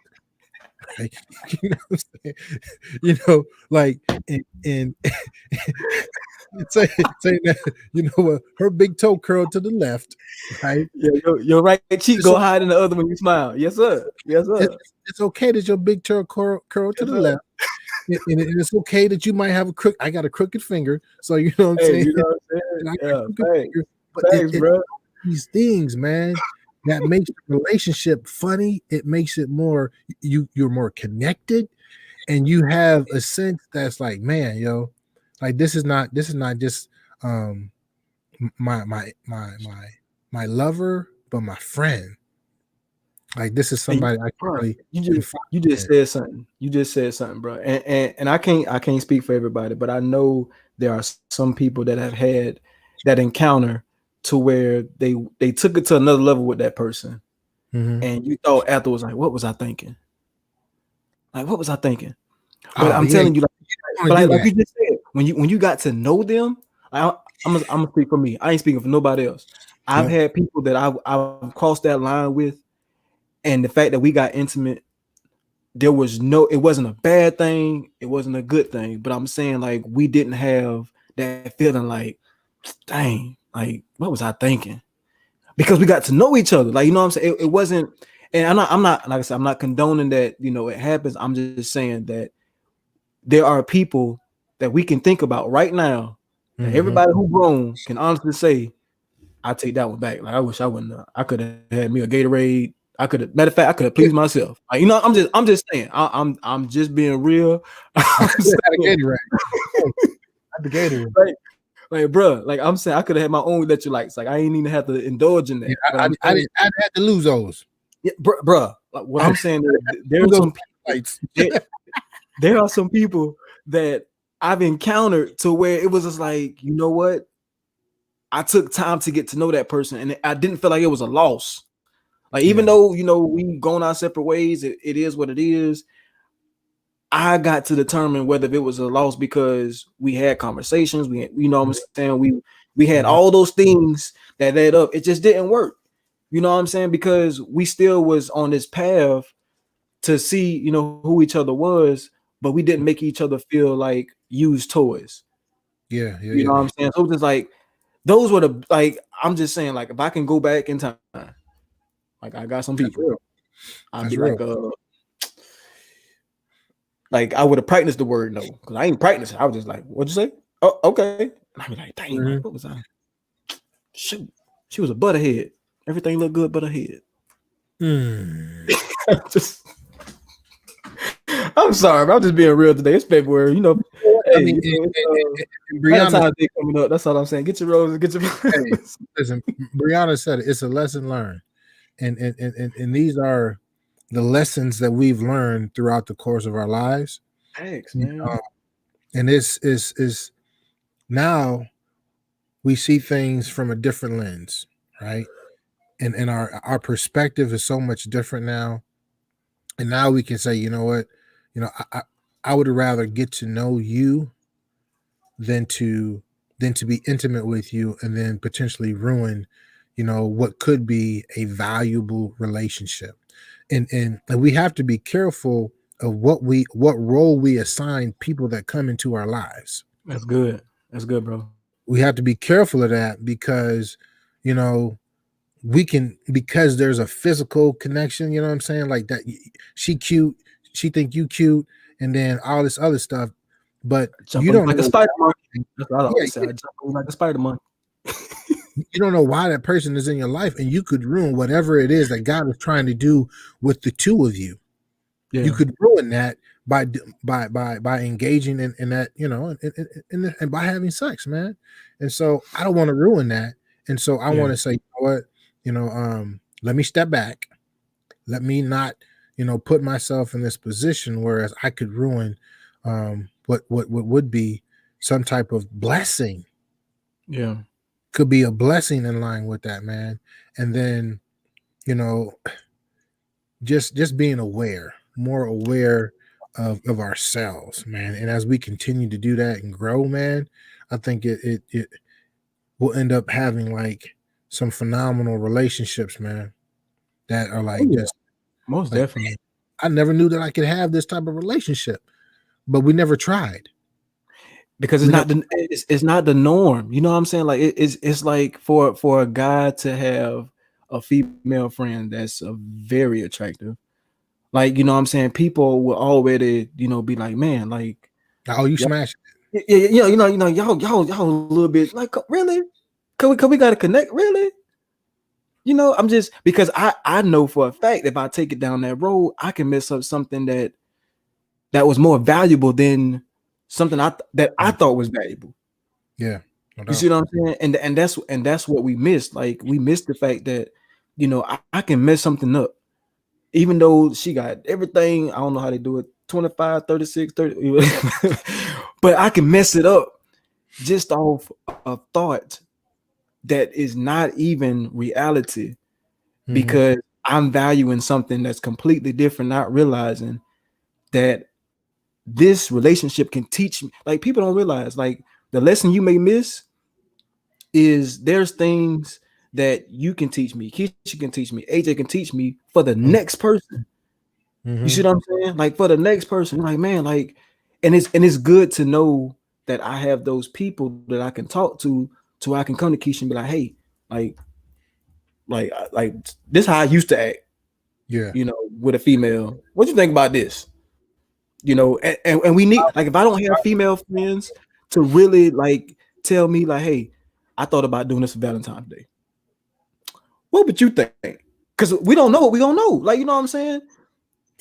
Right? You know what I'm saying? Like and saying that, her big toe curled to the left, right? Yeah, your right cheek go higher than the other when you smile. Yes, sir. Yes, sir. It's okay that your big toe curled to the left. And it's okay that you might have I got a crooked finger, so you know what I'm saying. You know what I'm saying? Yeah, thanks. But Thanks, bro. These things, man, that makes the relationship funny. It makes it more you're more connected, and you have a sense that's like, man, yo, like this is not just my lover, but my friend. Like this is somebody I can really you just said something. You just said something, bro. And I can't speak for everybody, but I know there are some people that have had that encounter to where they took it to another level with that person. And you thought afterwards, like, what was I thinking? Like, what was I thinking? But I'm telling you, like you just said, when you got to know them, I'm gonna speak for me. I ain't speaking for nobody else. I've had people that I've crossed that line with, And the fact that we got intimate, it wasn't a bad thing, it wasn't a good thing, but I'm saying like we didn't have that feeling like, dang, like what was I thinking? Because we got to know each other, like, you know what I'm saying. It wasn't, and I'm not like I said, I'm not condoning that, it happens. I'm just saying that there are people that we can think about right now that everybody who grown can honestly say, I take that one back. Like I wish I wouldn't. I could have had me a Gatorade. I could have. Matter of fact, I could have pleased myself. Like, I'm just saying. I'm just being real. I'm saying, The Gatorade. like, bro. Like I'm saying, I could have had my own electrolytes. Like I ain't even have to indulge in that. Yeah, but I didn't have to lose those. Yeah, bro. Like, what I'm saying is there are some people that I've encountered to where it was just like, you know what? I took time to get to know that person, and I didn't feel like it was a loss. Like even though we gone our separate ways, it is what it is. I got to determine whether it was a loss because we had conversations. We, you know what I'm saying, we had all those things that led up. It just didn't work. You know what I'm saying? Because we still was on this path to see, who each other was, but we didn't make each other feel like used toys. Yeah. You know what I'm saying? So it was just like, those were I'm just saying, like, if I can go back in time, like I got some people, I'd be like I would have practiced the word no, because I ain't practiced. I was just like, what'd you say? Oh, okay. And I'd be like, dang, like, what was I? Shoot, she was a butterhead. Everything looked good but her head. I'm sorry, but I'm just being real today. It's February, Hey, Brianna Day coming up. That's all I'm saying. Get your roses, get your. Listen, Brianna said it. It's a lesson learned, and these are the lessons that we've learned throughout the course of our lives. Thanks, man. And this is now we see things from a different lens, right? And our perspective is so much different now. And now we can say, you know what, I would rather get to know you than to be intimate with you and then potentially ruin, what could be a valuable relationship. And we have to be careful of what role we assign people that come into our lives. That's good. That's good, bro. We have to be careful of that because, we can, because there's a physical connection, you know what I'm saying? Like that, she cute, she think you cute, and then all this other stuff. But you don't like know a spider monkey. That's what I always say. I jump like a spider monkey. You don't know why that person is in your life, and you could ruin whatever it is that God is trying to do with the two of you. Yeah. You could ruin that by engaging in that, and by having sex, man. And so I don't want to ruin that. And so I want to say, you know what, let me step back. Let me not, put myself in this position whereas I could ruin what would be some type of blessing. Yeah. Could be a blessing in line with that, man. And then, just being more aware of ourselves, man. And as we continue to do that and grow, man, I think it will end up having like some phenomenal relationships, man, that are like just most like, definitely. I never knew that I could have this type of relationship, but we never tried. Because it's not the norm. You know what I'm saying? Like it's like for a guy to have a female friend that's very attractive. Like, you know what I'm saying? People will already, be like, man, like, oh, you smashed it. Yeah, y'all a little bit like, really? Could we gotta connect, really? I'm just because I know for a fact if I take it down that road, I can mess up something that was more valuable than something I thought was valuable. Yeah. No, you see what I'm saying? And that's what we missed. Like we missed the fact that, I can mess something up. Even though she got everything, I don't know how they do it, 25, 36, 30, but I can mess it up just off a thought that is not even reality because I'm valuing something that's completely different, not realizing that this relationship can teach me. Like people don't realize, like the lesson you may miss is there's things that you can teach me, Keisha can teach me, AJ can teach me for the next person. You see what I'm saying? Like for the next person, like man, like, and it's good to know that I have those people that I can talk to I can come to Keisha and be like, hey, like, like this how I used to act, Yeah. you know, with a female. What you think about this? You know, and we need, like, if I don't have female friends to really like tell me like, hey, I thought about doing this for Valentine's Day. What would you think? Because we don't know what we don't know. Like, you know what I'm saying?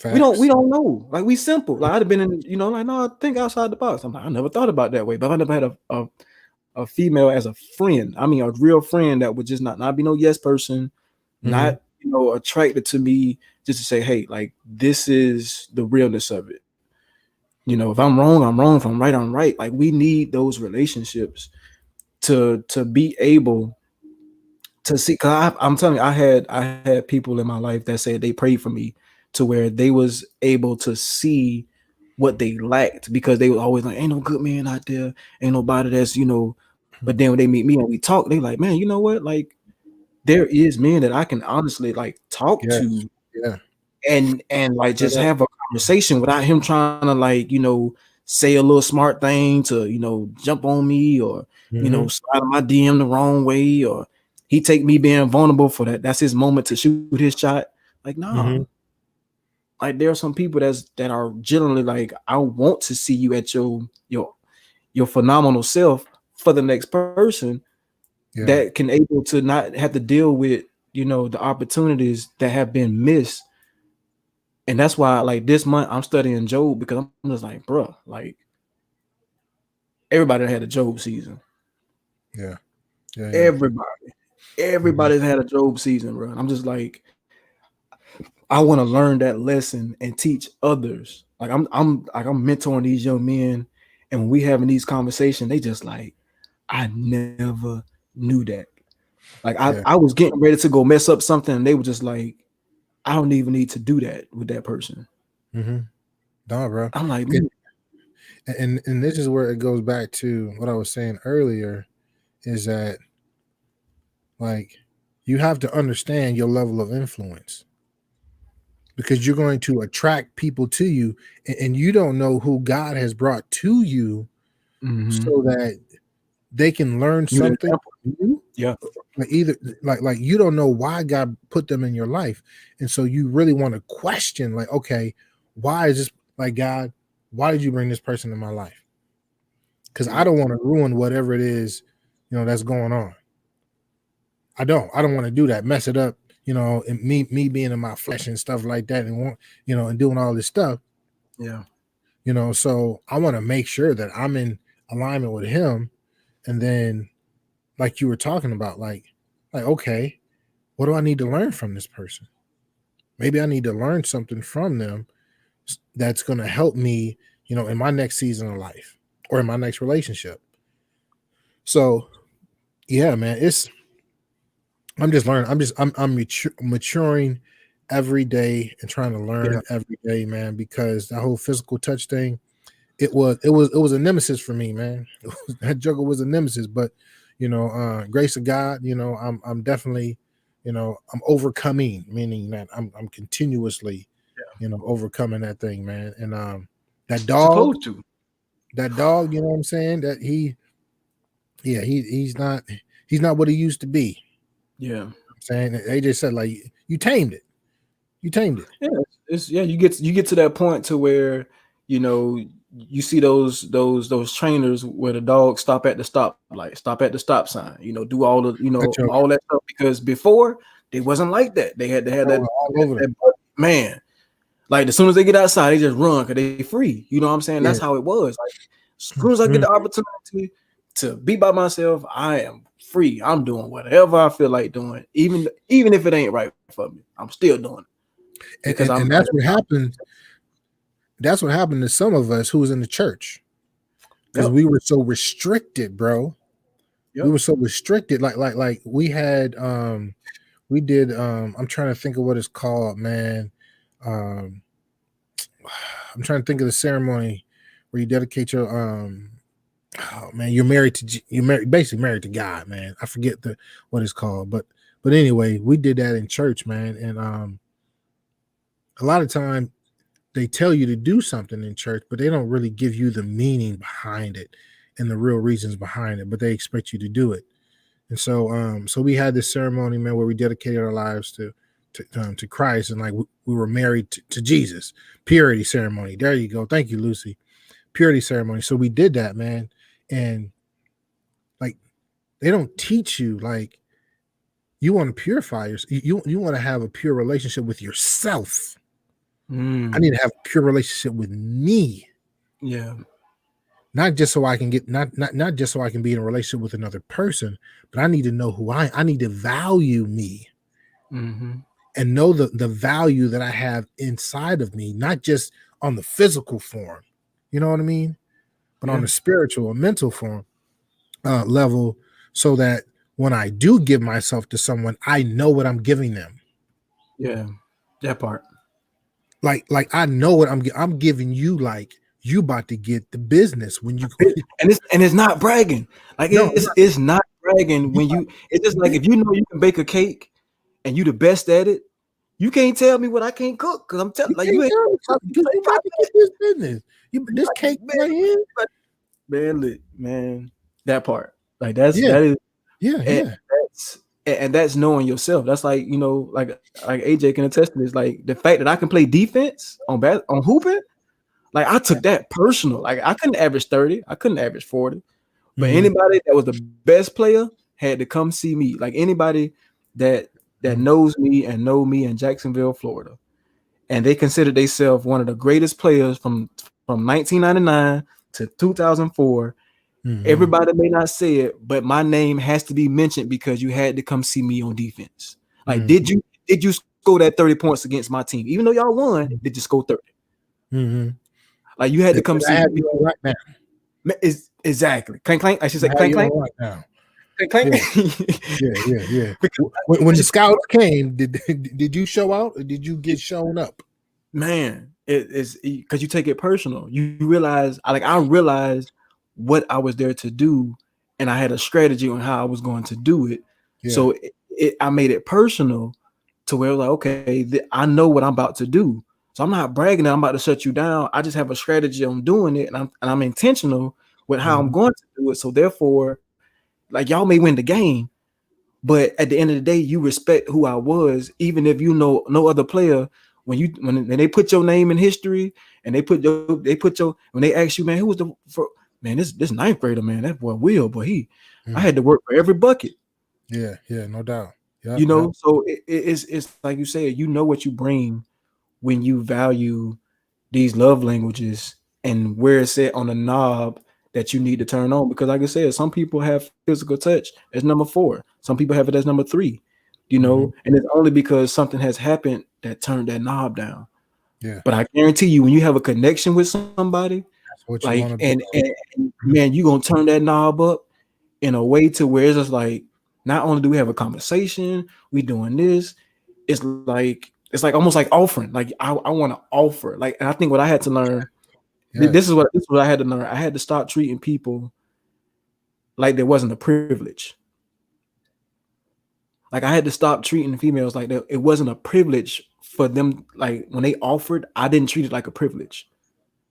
We Facts. don't know. Like we simple. Like I'd have been in, you know, like no, think outside the box. I'm like, I never thought about that way. But I never had a female as a friend. I mean, a real friend that would just not be no yes person, not you know attracted to me just to say, hey, like this is the realness of it. You know, if I'm wrong, I'm wrong. If I'm right, I'm right. Like we need those relationships to be able to see. Cause I'm telling you, I had people in my life that said they prayed for me to where they was able to see what they lacked because they were always like, ain't no good man out there, ain't nobody that's, you know. But then when they meet me and we talk, they like, man, you know what? Like there is men that I can honestly like talk Yes. to Yeah. and like just have a conversation without him trying to like, you know, say a little smart thing to, you know, jump on me or, you know, slide my DM the wrong way or he take me being vulnerable for that. That's his moment to shoot his shot. Like, nah. Like there are some people that are generally like, I want to see you at your phenomenal self for the next person that can able to not have to deal with, you know, the opportunities that have been missed. And that's why like this month I'm studying Job because I'm just like, bro, like everybody had a Job season. Yeah. Yeah. Yeah. Everybody's had a Job season, bro. And I'm just like, I want to learn that lesson and teach others. Like I'm mentoring these young men, and when we having these conversations, they just like, I never knew that. Like I was getting ready to go mess up something, and they were just like, I don't even need to do that with that person. No, bro. I'm like, And this is where it goes back to what I was saying earlier, is that like you have to understand your level of influence because you're going to attract people to you, and you don't know who God has brought to you so that they can learn something new. Yeah. Like either like you don't know why God put them in your life, and so you really want to question, like, okay, why is this, like, God, why did you bring this person in my life? Because I don't want to ruin whatever it is, you know, that's going on. I don't want to do that, mess it up, you know, and me being in my flesh and stuff like that, and want, you know, and doing all this stuff. Yeah. You know, so I want to make sure that I'm in alignment with him. And then, like you were talking about, like, okay, what do I need to learn from this person? Maybe I need to learn something from them that's going to help me, you know, in my next season of life or in my next relationship. So, yeah, man, I'm just learning. I'm maturing every day and trying to learn every day, man, because that whole physical touch thing, it was a nemesis for me, man. That juggle was a nemesis, but you know, grace of God, you know, I'm definitely, you know, I'm overcoming, meaning that I'm continuously, you know, overcoming that thing, man. And that dog, Supposed to. you know what I'm saying? That he's not what he used to be. Yeah. I'm saying, they just said, like, you tamed it. You tamed it. Yeah, you get to that point to where, you know, you see those trainers where the dogs stop at the stoplight, stop at the stop sign, you know, do all the, you know, all that stuff, because before they wasn't like that. They had that all over that man. Like as soon as they get outside, they just run because they free. You know what I'm saying? That's how it was. Like as soon as I get the opportunity to be by myself, I am free. I'm doing whatever I feel like doing, even if it ain't right for me. I'm still doing it. Because and that's what happened. That's what happened to some of us who was in the church, because we were so restricted, bro. We were so restricted. Like we had we did I'm trying to think of what it's called, man. I'm trying to think of the ceremony where you dedicate your oh man, you're basically married to God, man. I forget what it's called, but But anyway, we did that in church, man. And a lot of time they tell you to do something in church, but they don't really give you the meaning behind it and the real reasons behind it, but they expect you to do it. And so we had this ceremony, man, where we dedicated our lives to Christ, and like we were married to Jesus. Purity ceremony. There you go. Thank you, Lucy. Purity ceremony. So we did that, man. And like they don't teach you, like, you want to purify yourself. You want to have a pure relationship with yourself. I need to have a pure relationship with me. Yeah. Not just so I can get not just so I can be in a relationship with another person, but I need to know who I need to value me. And know the value that I have inside of me, not just on the physical form, you know what I mean? But on the spiritual or mental form level, so that when I do give myself to someone, I know what I'm giving them. Yeah, that part. Like I know what I'm giving you. Like, you about to get the business when you and it's not bragging. Like, it's not bragging when you. It's just like, if you know you can bake a cake and you the best at it, you can't tell me what I can't cook, because I'm telling, like, you ain't you about to get this business. This cake right here, man. That part, like, that is and that's knowing yourself. That's like, you know, like AJ can attest to this. Like, the fact that I can play defense on hooping, like, I took that personal. Like, I couldn't average 30, I couldn't average 40, but anybody that was the best player had to come see me. Like, anybody that knows me and know me in Jacksonville, Florida, and they consider themselves one of the greatest players from 1999 to 2004. Everybody may not say it, but my name has to be mentioned because you had to come see me on defense. Like, did you score that 30 points against my team? Even though y'all won, did you score 30? Like, you had to come see me right now. Exactly. Clank clank. I should say clank clank. Right now. Clank. Yeah. When the scouts came, did you show out or did you get shown up? Man, it's because you take it personal. You realize, I realized what I was there to do, and I had a strategy on how I was going to do it. So I made it personal to where, like, okay, I know what I'm about to do. So I'm not bragging that I'm about to shut you down. I just have a strategy on doing it, and I'm intentional with how I'm going to do it. So therefore, like, y'all may win the game, but at the end of the day, you respect who I was, even if you know no other player. When they put your name in history, and when they ask you, man, who was this ninth grader, man, that boy Will, boy, I had to work for every bucket. Yeah, no doubt. Yep, you know, so it's like you said, you know what you bring when you value these love languages and where it's set on the knob that you need to turn on. Because like I said, some people have physical touch as number 4. Some people have it as number 3, you know, and it's only because something has happened that turned that knob down. Yeah. But I guarantee you, when you have a connection with somebody, like, and man, you're going to turn that knob up in a way to where it's just like, not only do we have a conversation, we doing this, it's like almost like offering. Like, I want to offer. Like, and I think what I had to learn, this is what I had to learn. I had to stop treating people like there wasn't a privilege. Like, I had to stop treating females like that. It wasn't a privilege for them. Like, when they offered, I didn't treat it like a privilege.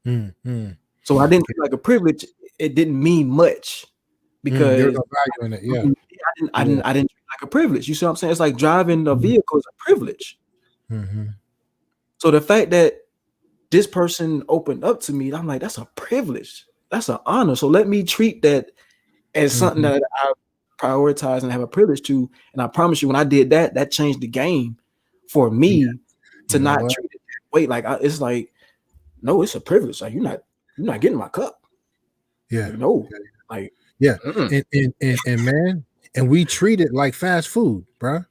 So I didn't treat it like a privilege. It didn't mean much because there's no value in it. Yeah. I didn't treat it like a privilege. You see what I'm saying? It's like driving a vehicle is a privilege. So the fact that this person opened up to me, I'm like, that's a privilege. That's an honor. So let me treat that as something that I prioritize and have a privilege to. And I promise you, when I did that, that changed the game for me to not treat it that way. Like, it's like, no, it's a privilege. Like, you're not getting my cup. Yeah. Like, no. Like, and man, and we treat it like fast food, bro.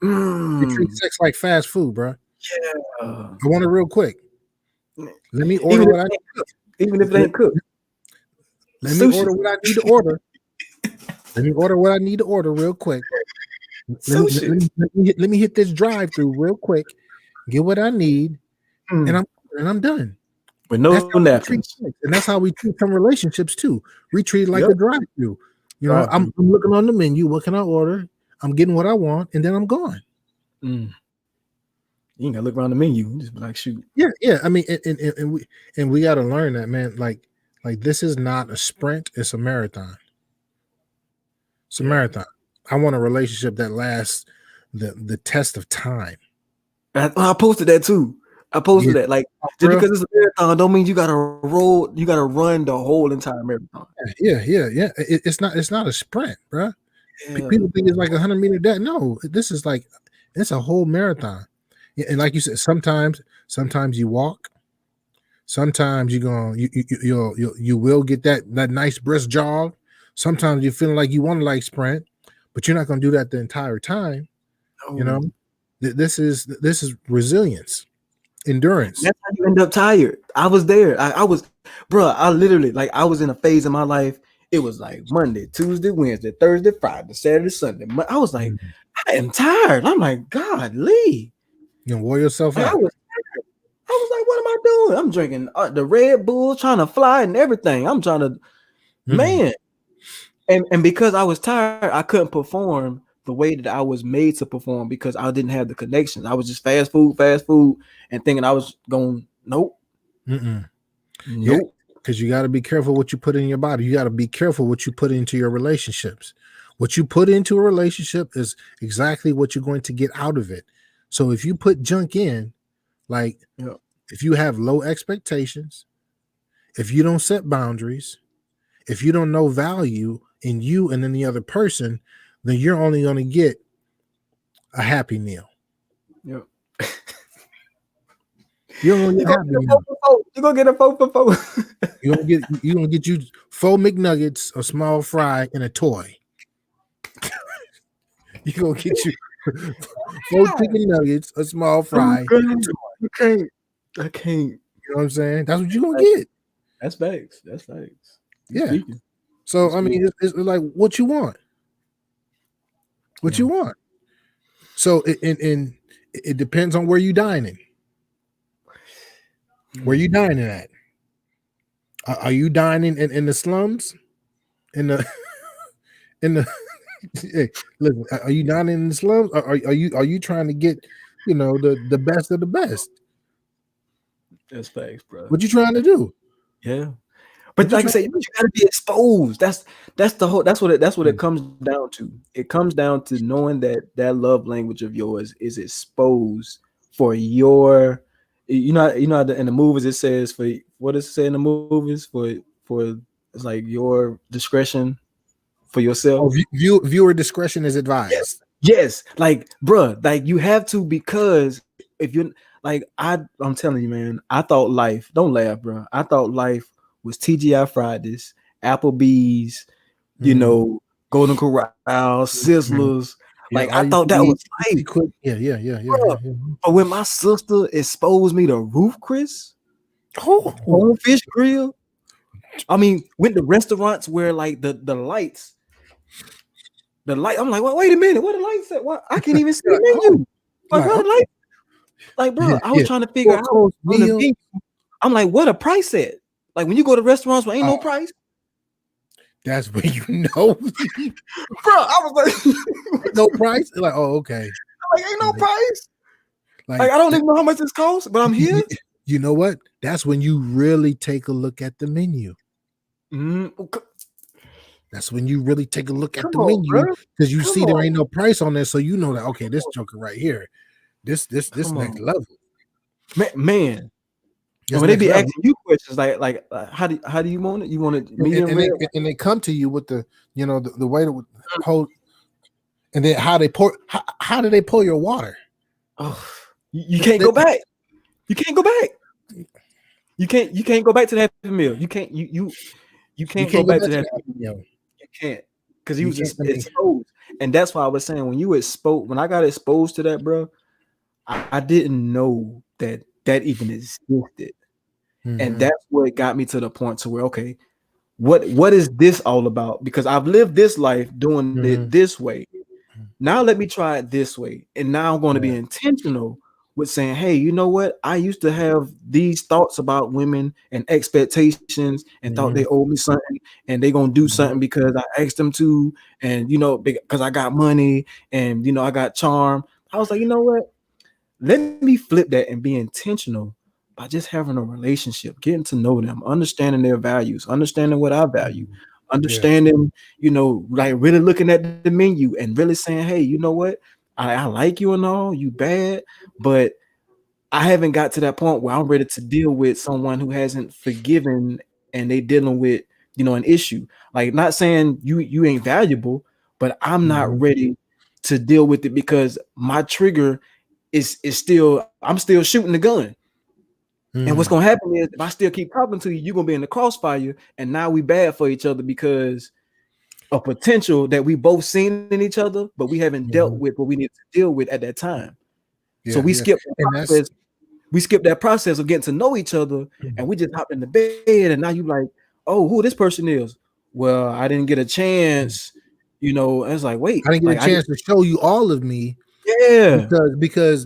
We treat sex like fast food, bro. Yeah. I want it real quick. Let me order what I need. Even if it ain't cooked. Let me order what I need to order. Let me order what I need to order real quick. Let me hit this drive-through real quick. Get what I need, and I'm done. With no napkins. And that's how we treat some relationships too. We treat it like a drive-through. You know, I'm looking on the menu. What can I order? I'm getting what I want, and then I'm gone. You ain't gotta look around the menu. You just be like, shoot. Yeah. I mean, and we got to learn that, man. Like this is not a sprint; it's a marathon. It's a marathon. I want a relationship that lasts the test of time. I posted that too. I posted that. Like, just because it's a marathon don't mean you gotta roll. You gotta run the whole entire marathon. Yeah. It's not a sprint, bro. People think it's like 100-meter dash. No, this is like it's a whole marathon. And like you said, sometimes you walk. Sometimes you will get that nice brisk jog. Sometimes you're feeling like you want to like sprint, but you're not going to do that the entire time. You know, this is resilience, endurance. That's how you end up tired. I was there. I was, bro. I literally, like, I was in a phase in my life. It was like Monday, Tuesday, Wednesday, Thursday, Friday, Saturday, Sunday. I was like, I am tired. I'm like, God, Lee. You wore yourself out. I was like, what am I doing? I'm drinking the Red Bull, trying to fly and everything. I'm trying to, man. And because I was tired, I couldn't perform the way that I was made to perform because I didn't have the connections. I was just fast food, and thinking I was going, nope. Nope. Yeah, because you got to be careful what you put in your body. You got to be careful what you put into your relationships. What you put into a relationship is exactly what you're going to get out of it. So if you put junk in, like if you have low expectations, if you don't set boundaries, if you don't know value in you and in the other person, then you're only going to get a happy meal. Yep. You're gonna get You're gonna get a 4 for 4. You're gonna get you 4 McNuggets, a small fry, and a toy. You're gonna get you 4 chicken nuggets, a small fry. I can't. You know what I'm saying? That's what you're gonna get. That's facts. Yeah. Speaking. So I mean, it's like what you want. What you want. So it depends on where you dining. Where you dining at? Are you dining in the slums? In the hey, listen, are you dining in the slums? Or are you trying to get, the best of the best? That's facts, bro. What you trying to do? Yeah. But like I said, you gotta be exposed. That's what it comes down to. It comes down to knowing that love language of yours is exposed for your, in the movies it says, for what does it say in the movies, for it's like your discretion for yourself. Viewer discretion is advised. Yes. Like, bruh, like you have to, because if you're like, I'm telling you, man, I thought life, don't laugh, bro. I thought life was TGI Fridays, Applebee's, Golden Corral, Sizzlers. Like, I thought that was life. Yeah. But when my sister exposed me to Ruth Chris, Homefish Grill, I mean, went to restaurants where like the lights, I'm like, well, wait a minute, what the lights at? What, I can't even see the menu. Like, what the lights? Like, bro, I was trying to figure out on the menu. I'm like, what a price at? Like, when you go to restaurants where ain't no price. That's when you know. Bro, I was like, no price? Like, oh, okay. I'm like, ain't no price. Like, I don't even know how much this costs, but I'm here. You know what? That's when you really take a look at the menu. That's when you really take a look at the menu, because you see there ain't no price on there, so you know that, okay, this joker right here, this next level, man. And when they be asking you questions like how do you want it? You want it medium rare? And they come to you with the the way to hold, and then how do they pour your water? Oh, you can't go back. You can't go back. You can't go back to that Happy Meal. You can't go back to that Happy Meal. You can't, because you was just exposed. And that's why I was saying, when I got exposed to that, bro, I didn't know that even existed. And that's what got me to the point to where, okay, what is this all about? Because I've lived this life doing it this way. Now let me try it this way. And now I'm going to be intentional with saying, hey, you know what? I used to have these thoughts about women and expectations and thought they Mhm, owed me something and they gonna do mhm, something because I asked them to, and because I got money and I got charm. I was like, you know what? Let me flip that and be intentional by just having a relationship, getting to know them, understanding their values, understanding what I value, mhm. Yeah. understanding, like really looking at the menu and really saying, hey, you know what? I like you and all, you bad, but I haven't got to that point where I'm ready to deal with someone who hasn't forgiven and they dealing with, an issue. Like not saying you ain't valuable, but I'm not Mhm, ready to deal with it because my trigger is still I'm still shooting the gun. And what's mm, gonna happen is if I still keep talking to you, you're gonna be in the crossfire, and now we bad for each other because a potential that we both seen in each other, but we haven't dealt mhm. with what we need to deal with at that time. So Yeah, we yeah. skipped the And that's process. We skipped that process of getting to know each other, and we just hopped in the bed, and now you like, oh, who this person is? Well, I didn't get a chance, and it's like, wait, I didn't get like a chance to show you all of me yeah,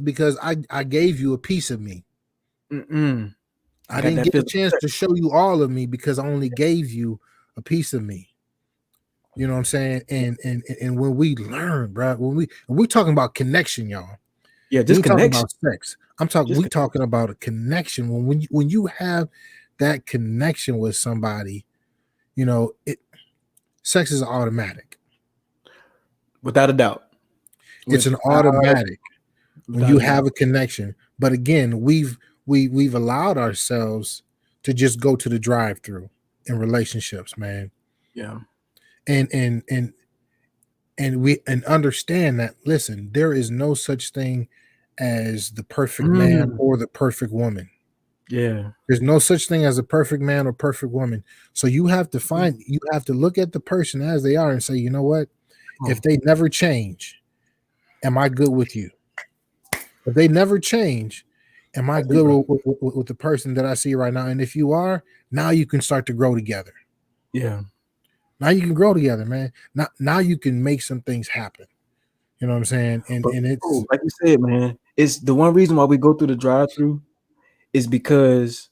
because I gave you a piece of me. mm-mm. I I got didn't that get a physical chance touch. to show you all of me because I only gave you a piece of me. You know what I'm saying? And when we learn, bro, when we talking about connection, y'all, Yeah, we just ain't talking connection, about sex. just We talking about a connection. When you have that connection with somebody, it sex is automatic. without a doubt, It's an without automatic when without you a have doubt. a connection. But again, we've allowed ourselves to just go to the drive-through in relationships, man. Yeah. And and understand that, listen, there is no such thing as the perfect man Mm, or the perfect woman. yeah. There's no such thing as a perfect man or perfect woman. So you have to look at the person as they are and say, you know what? Come If on. they never change, am I good with you? If they never change, am I That's deep, good bro. with the person that I see right now? And if you are, now you can start to grow together. Yeah. Now you can grow together, man. Now you can make some things happen. You know what I'm saying? But And oh, it's like you said, man, it's the one reason why we go through the drive-through is because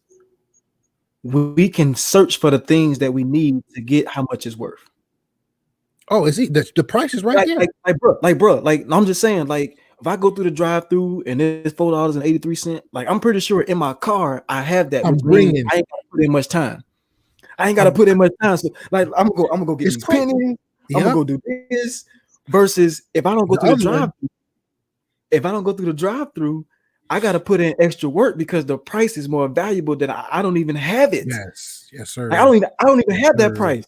we can search for the things that we need to get how much it's worth. oh, is he the price is right there. Bro, like I'm just saying, like if I go through the drive-through and it's $4.83, like I'm pretty sure in my car I have that, I'm which means bringing. I ain't gotta put in much time. I ain't gotta I'm. put in much time. So like I'm gonna go get It's these crazy. pennies. I'm gonna Yep. go do this. Versus if I don't go The through the other drive, one. if I don't go through the drive-through, I gotta put in extra work because the price is more valuable than I don't even have it. Yes. Yes, Like sir. I don't even Yes, have that sir. price.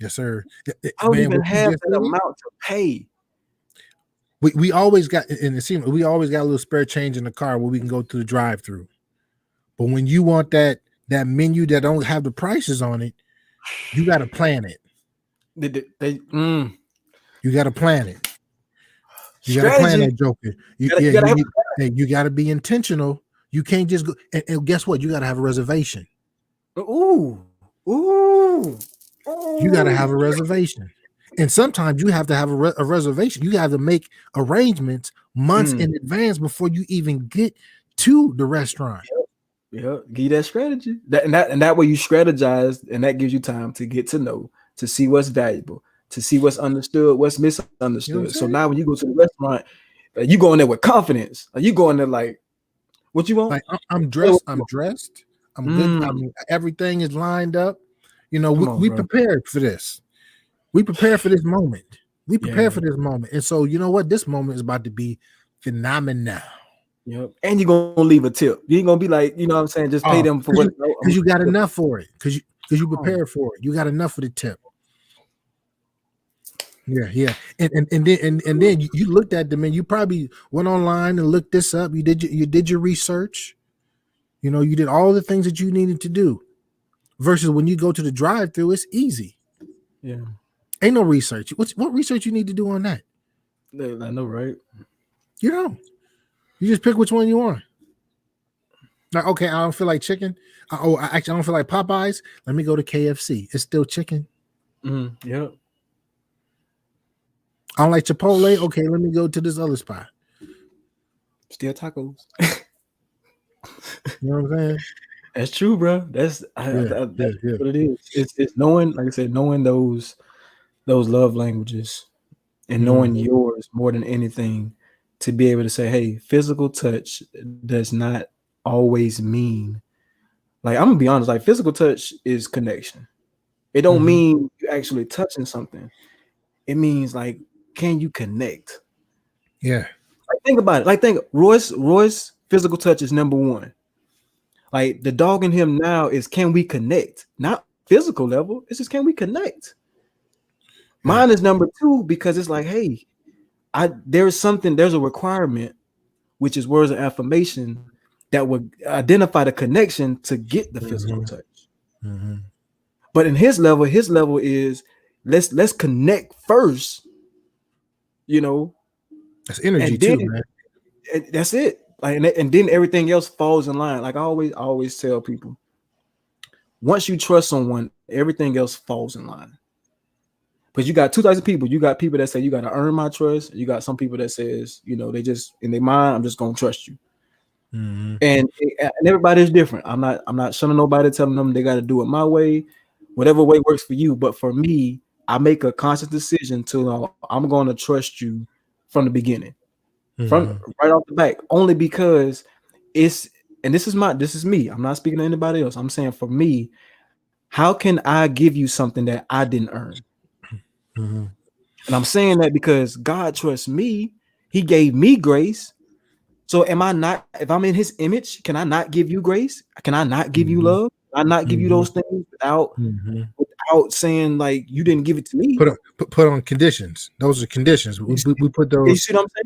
Yes, sir. I don't Man, even what you have just that said. amount to pay. We always got, and it seems we always got a little spare change in the car where we can go to the drive-through. But when you want that menu that don't have the prices on it, you got to plan it. You got to plan it. You got to plan Strategy. that joker. You gotta have You got to be intentional. You can't just go. And guess what? You got to have a reservation. ooh, ooh, You got to ooh. have a reservation. And sometimes you have to have a reservation. You have to make arrangements months Mm. in advance before you even get to the restaurant. Yeah, give you that strategy. That way you strategize, and that gives you time to get to know, to see what's valuable, to see what's understood, what's You know misunderstood. what So I'm now saying? when you go to the restaurant, you go in there with confidence. You go in there like, what you want? Like I'm Say what dressed. you I'm dressed. I'm good. I want. mean, everything is lined up. Come on, We bro. prepared for this. We prepared for this moment. We prepared Yeah. for this moment. And so, you know what? This moment is about to be phenomenal. Yep. And you're gonna leave a tip. You ain't gonna be like, you know what I'm saying, just pay Oh, them for what no, I'm because you got gonna enough for it. Because you come on. prepared for it. You got enough for the tip. Yeah, yeah. And then you looked at them and you probably went online and looked this up. You did your research. You did all the things that you needed to do. Versus when you go to the drive-through, it's easy. Yeah. Ain't no research. What research you need to do on that? I know, right? You know, you just pick which one you want. Like, okay, I don't feel like chicken. I don't feel like Popeyes. Let me go to KFC. It's still chicken. Yep. I don't like Chipotle. Okay, let me go to this other spot. Still tacos. You know what I'm saying? That's true, bro. That's Yeah, yeah, that's yeah. what it is. It's knowing, like I said, knowing those love languages and knowing Mhm. yours more than anything, to be able to say, hey, physical touch does not always mean, like, I'm gonna be honest, like, physical touch is connection. It don't Mhm. mean you actually touching something. It means, like, can you connect? Yeah. Like, think about it. Like, think Roy's physical touch is number one. Like, the dog in him now is, can we connect? Not physical level. It's just, can we connect? Yeah. Mine is number two because it's like, hey, there's a requirement, which is words of affirmation, that would identify the connection to get the physical Mhm. touch. Mhm. But in his level is, let's connect first, you know, That's energy and then too, man. that's it. Like, and then everything else falls in line. Like, I always tell people, once you trust someone, everything else falls in line. Because you got two types of people. You got people that say you got to earn my trust. You got some people that says, they just in their mind, I'm just gonna trust you. Mhm. And everybody's different. I'm not shunning nobody, telling them they got to do it my way, whatever way works for you. But for me, I make a conscious decision to, I'm going to trust you from the beginning, from Mhm. right off the back, only because it's, and this is me. I'm not speaking to anybody else. I'm saying, for me, how can I give you something that I didn't earn? Mhm. And I'm saying that because God trusts me. He gave me grace. So am I not, if I'm in his image, can I not give you grace? Can I not give you Mhm. love? Can I not give you Mhm. those things without Mhm. saying, like, you didn't give it to me? Put on conditions. Those are conditions. You We put see those. what I'm saying?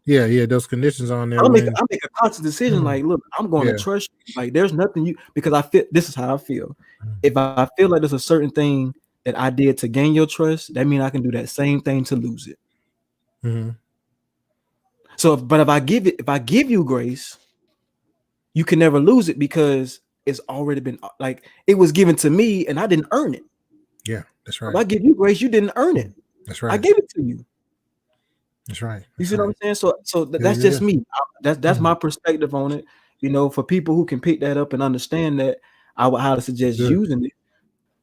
Yeah, yeah. Those conditions on there I make when. I make a conscious decision, like, look, I'm going to Yeah. trust you. Like, there's nothing because I feel, this is how I feel. If I feel like there's a certain thing that I did to gain your trust, that means I can do that same thing to lose it. Mhm. So, but if I give you grace, you can never lose it because it's already been, like, it was given to me and I didn't earn it. Yeah, that's If right. I give you grace, you didn't earn it. That's I right. gave it to you. That's right. You That's see what right. I'm saying? So Yeah, that's yeah, just yeah. me. That's Mhm. my perspective on it. For people who can pick that up and understand that, I would highly suggest Good. using it.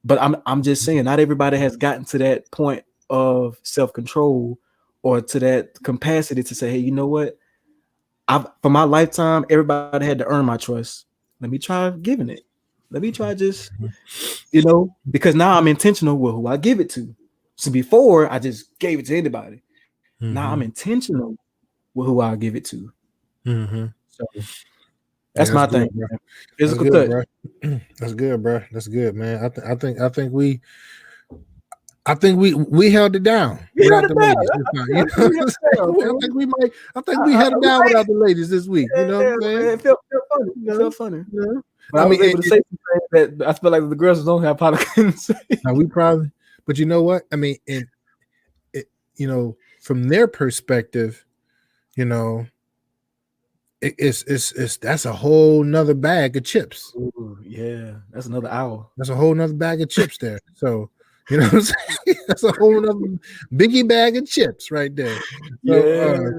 But I'm just saying, not everybody has gotten to that point of self-control or to that capacity to say, hey, you know what? For my lifetime, everybody had to earn my trust. Let me try giving it. Let me try just, because now I'm intentional with who I give it to. So before, I just gave it to anybody. Now I'm Mhm. intentional with who I give it to. Mhm. So Yeah, that's that's my good, thing, bro. man. That's Physical good, touch. bro. That's good, bro. That's good, man. I think we held it down We held without it the down. ladies this time. I You know think what we held I'm it down. saying? I think we held it We down made without the ladies this week. You know what I'm it. saying? Man, it felt funny. It No, felt funny. no. But I I was mean, able to say some things that I feel like the girls don't have probably couldn't say. now we probably, but you know what? I mean, and it, from their perspective, you know, it's that's a whole nother bag of chips. Ooh, yeah, that's another hour. That's a whole nother bag of chips there. So, you know what I'm saying? That's a whole nother biggie bag of chips right there. So, Yeah,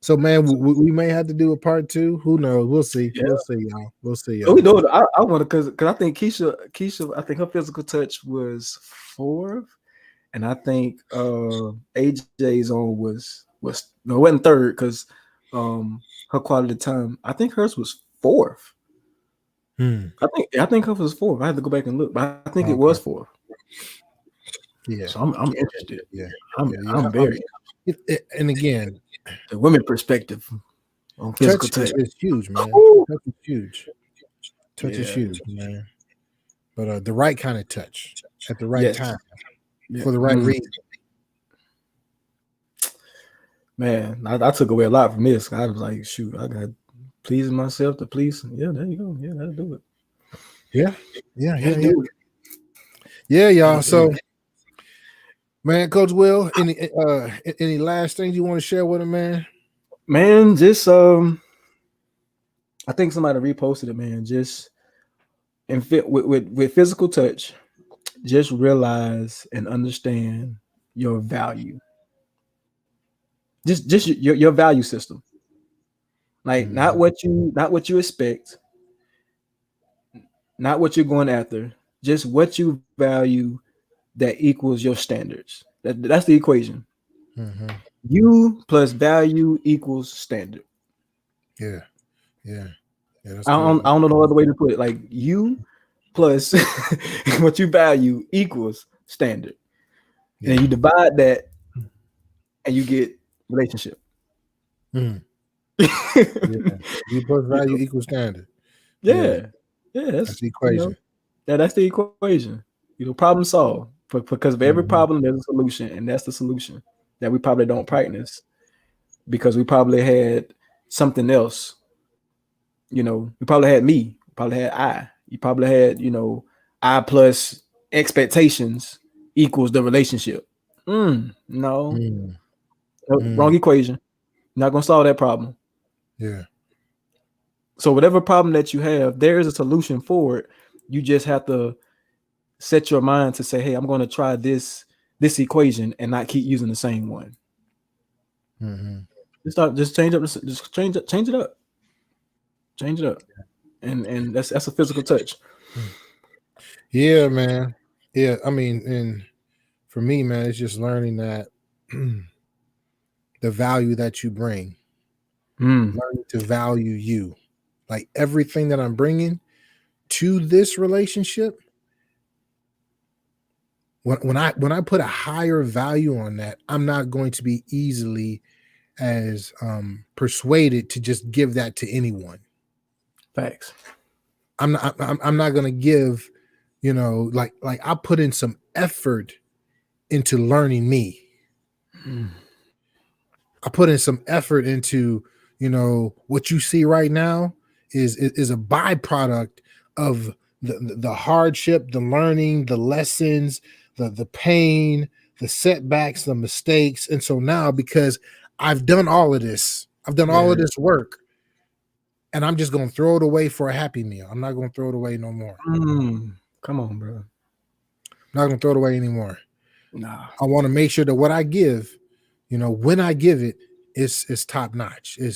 so man, we may have to do a part two. Who knows? We'll see. yeah. We'll see, y'all. We'll see, So we y'all. know it. I want to, because I think Keisha, I think her physical touch was fourth, and I think AJ's on was no, it wasn't third because her quality time. I think hers was fourth. Hmm. I think hers was fourth. I had to go back and look, but I think it Okay. was fourth. Yeah. So I'm interested. Yeah. I'm Yeah. Yeah. I'm very And again, the women perspective on physical touch touch. is huge, man. Ooh, Touch is huge. Touch is yeah. huge, man. But the right kind of touch at the right Yes. time Yeah. for the right reason. Man, I took away a lot from this. I was like, shoot, I got pleasing myself to please. Yeah, there you go. Yeah, that'll do it. Yeah. Yeah. Yeah. That'll Yeah. do it. Yeah, y'all. That'll do So, it. man, Coach Will, any last things you want to share with him, man? Man, just I think somebody reposted it, man. Just and fit with physical touch, just realize and understand your value. Just your value system. Like not Mhm. what you expect, not what you're going after, just what you value that equals your standards. That's the equation. Mhm. You plus value equals standard. Yeah. Yeah. Yeah. That's I good, don't, man. I don't know no other way to put it. Like you plus what you value equals standard. And Yeah. you divide that and you get relationship. Mhm. you Yeah. V plus value know? equals standard. Yeah. Yeah. Yeah, That's that's the equation. that's the equation. Problem solved. Because of every Mhm. problem, there's a solution, and that's the solution that we probably don't practice because we probably had something else. We probably had me, probably had I. You probably had, I plus expectations equals the relationship. No, Mm. wrong Mm. equation. Not gonna solve that problem. Yeah. So whatever problem that you have, there is a solution for it. You just have to set your mind to say, "Hey, I'm going to try this equation and not keep using the same one." Mhm. Just change up, just change it up, and that's a physical touch. Yeah, man. Yeah. I mean, and for me, man, it's just learning that the value that you bring, Mm, learning to value you. Like everything that I'm bringing to this relationship, when I put a higher value on that, I'm not going to be easily as persuaded to just give that to anyone. facts. I'm not going to give, like I put in some effort into learning me. Mm, I put in some effort into, what you see right now is a byproduct of the hardship, the learning, the lessons, the pain, the setbacks, the mistakes. And so now, because I've done all of this, I've done all of yeah. this work, and I'm just gonna throw it away for a happy meal. I'm not gonna throw it away no more. Come on, bro. I'm not gonna throw it away anymore. Nah. I want to make sure that what I give, when I give it, is top notch. Yeah.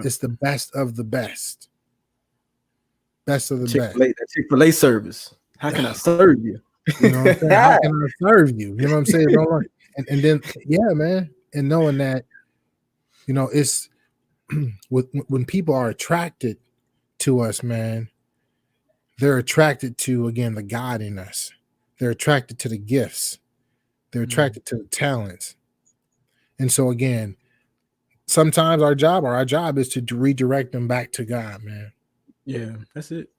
It's the best of the best. Best of the best. Chick-fil-A service. How can I serve you? You know what I'm saying? How can I serve you? You know what I'm saying? And then yeah, man. And knowing that, it's when people are attracted to us, man, they're attracted to, again, the God in us. They're attracted to the gifts. They're attracted to the talents. And so again, sometimes our job is to redirect them back to God, man. Yeah, that's it.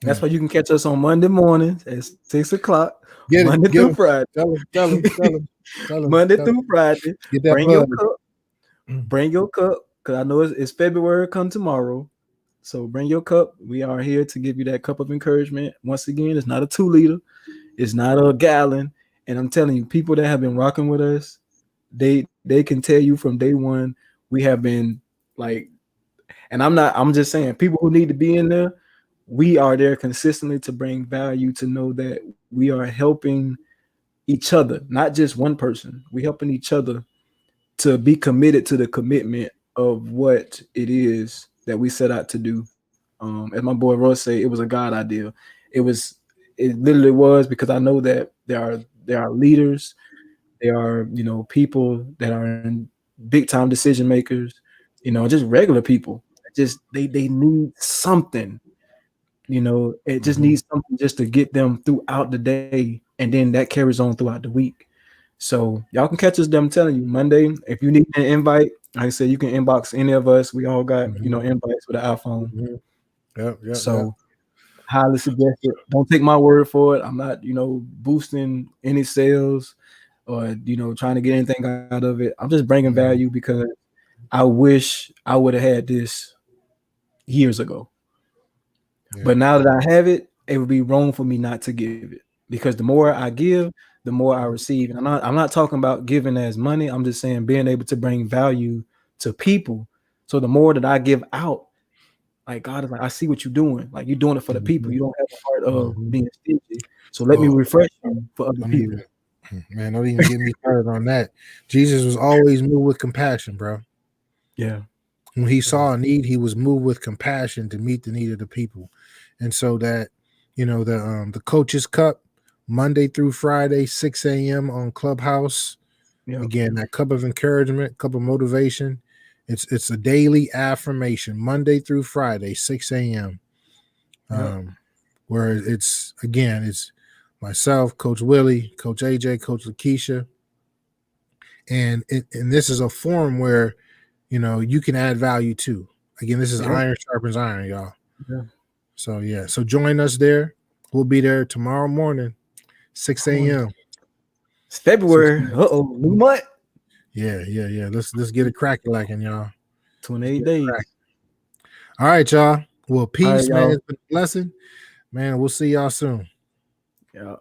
That's Yeah. why you can catch us on Monday mornings at 6 o'clock, Get it. Monday Get through them. Friday. Tell them. Tell them. Tell them. Tell them. Monday Tell through Friday. them. Get that Bring your buzz. cup. Bring your cup. Because I know it's February come tomorrow. So bring your cup. We are here to give you that cup of encouragement. Once again, it's not a 2 liter. It's not a gallon. And I'm telling you, people that have been rocking with us, they can tell you from day one, we have been like, and I'm just saying, people who need to be in there, we are there consistently to bring value, to know that we are helping each other, not just one person. We helping each other to be committed to the commitment of what it is that we set out to do. As my boy Roy said, it was a God idea. It was, it literally was, because I know that there are leaders, there are people that are in big time decision makers, just regular people. Just they need something. It just Mhm. needs something just to get them throughout the day, and then that carries on throughout the week. So y'all can catch us. I'm telling you, Monday. If you need an invite, like I said, you can inbox any of us. We all got Mhm. invites with an iPhone. Mhm. Yep. Yep. Yep. So highly suggest it. Don't take my word for it. I'm not boosting any sales or trying to get anything out of it. I'm just bringing value Mhm. because I wish I would have had this years ago. Yeah. But now that I have it, it would be wrong for me not to give it, because the more I give, the more I receive. And I'm not talking about giving as money. I'm just saying being able to bring value to people. So the more that I give out, like God is like, I see what you're doing. Like you're doing it for the people. Mhm. You don't have a heart of Mhm. being stingy. So let me Oh, refresh you for other don't people. even, man, don't even get me started on that. Jesus was always moved with compassion, bro. Yeah. When he saw a need, he was moved with compassion to meet the need of the people. And so that, the Coaches Cup, Monday through Friday, 6 a.m. on Clubhouse. Yep. Again, that cup of encouragement, cup of motivation. It's a daily affirmation, Monday through Friday, 6 a.m. Where it's myself, Coach Willie, Coach AJ, Coach Lakeisha. And this is a forum where, you can add value too. Again, this is iron sharpens iron, y'all. Yeah. So join us there. We'll be there tomorrow morning, 6 a.m. It's February. New month. Yeah. Let's get it cracking, y'all. 28 days. All right, y'all. Well, peace, right, man. y'all. It's been a blessing. Man, we'll see y'all soon. Yeah.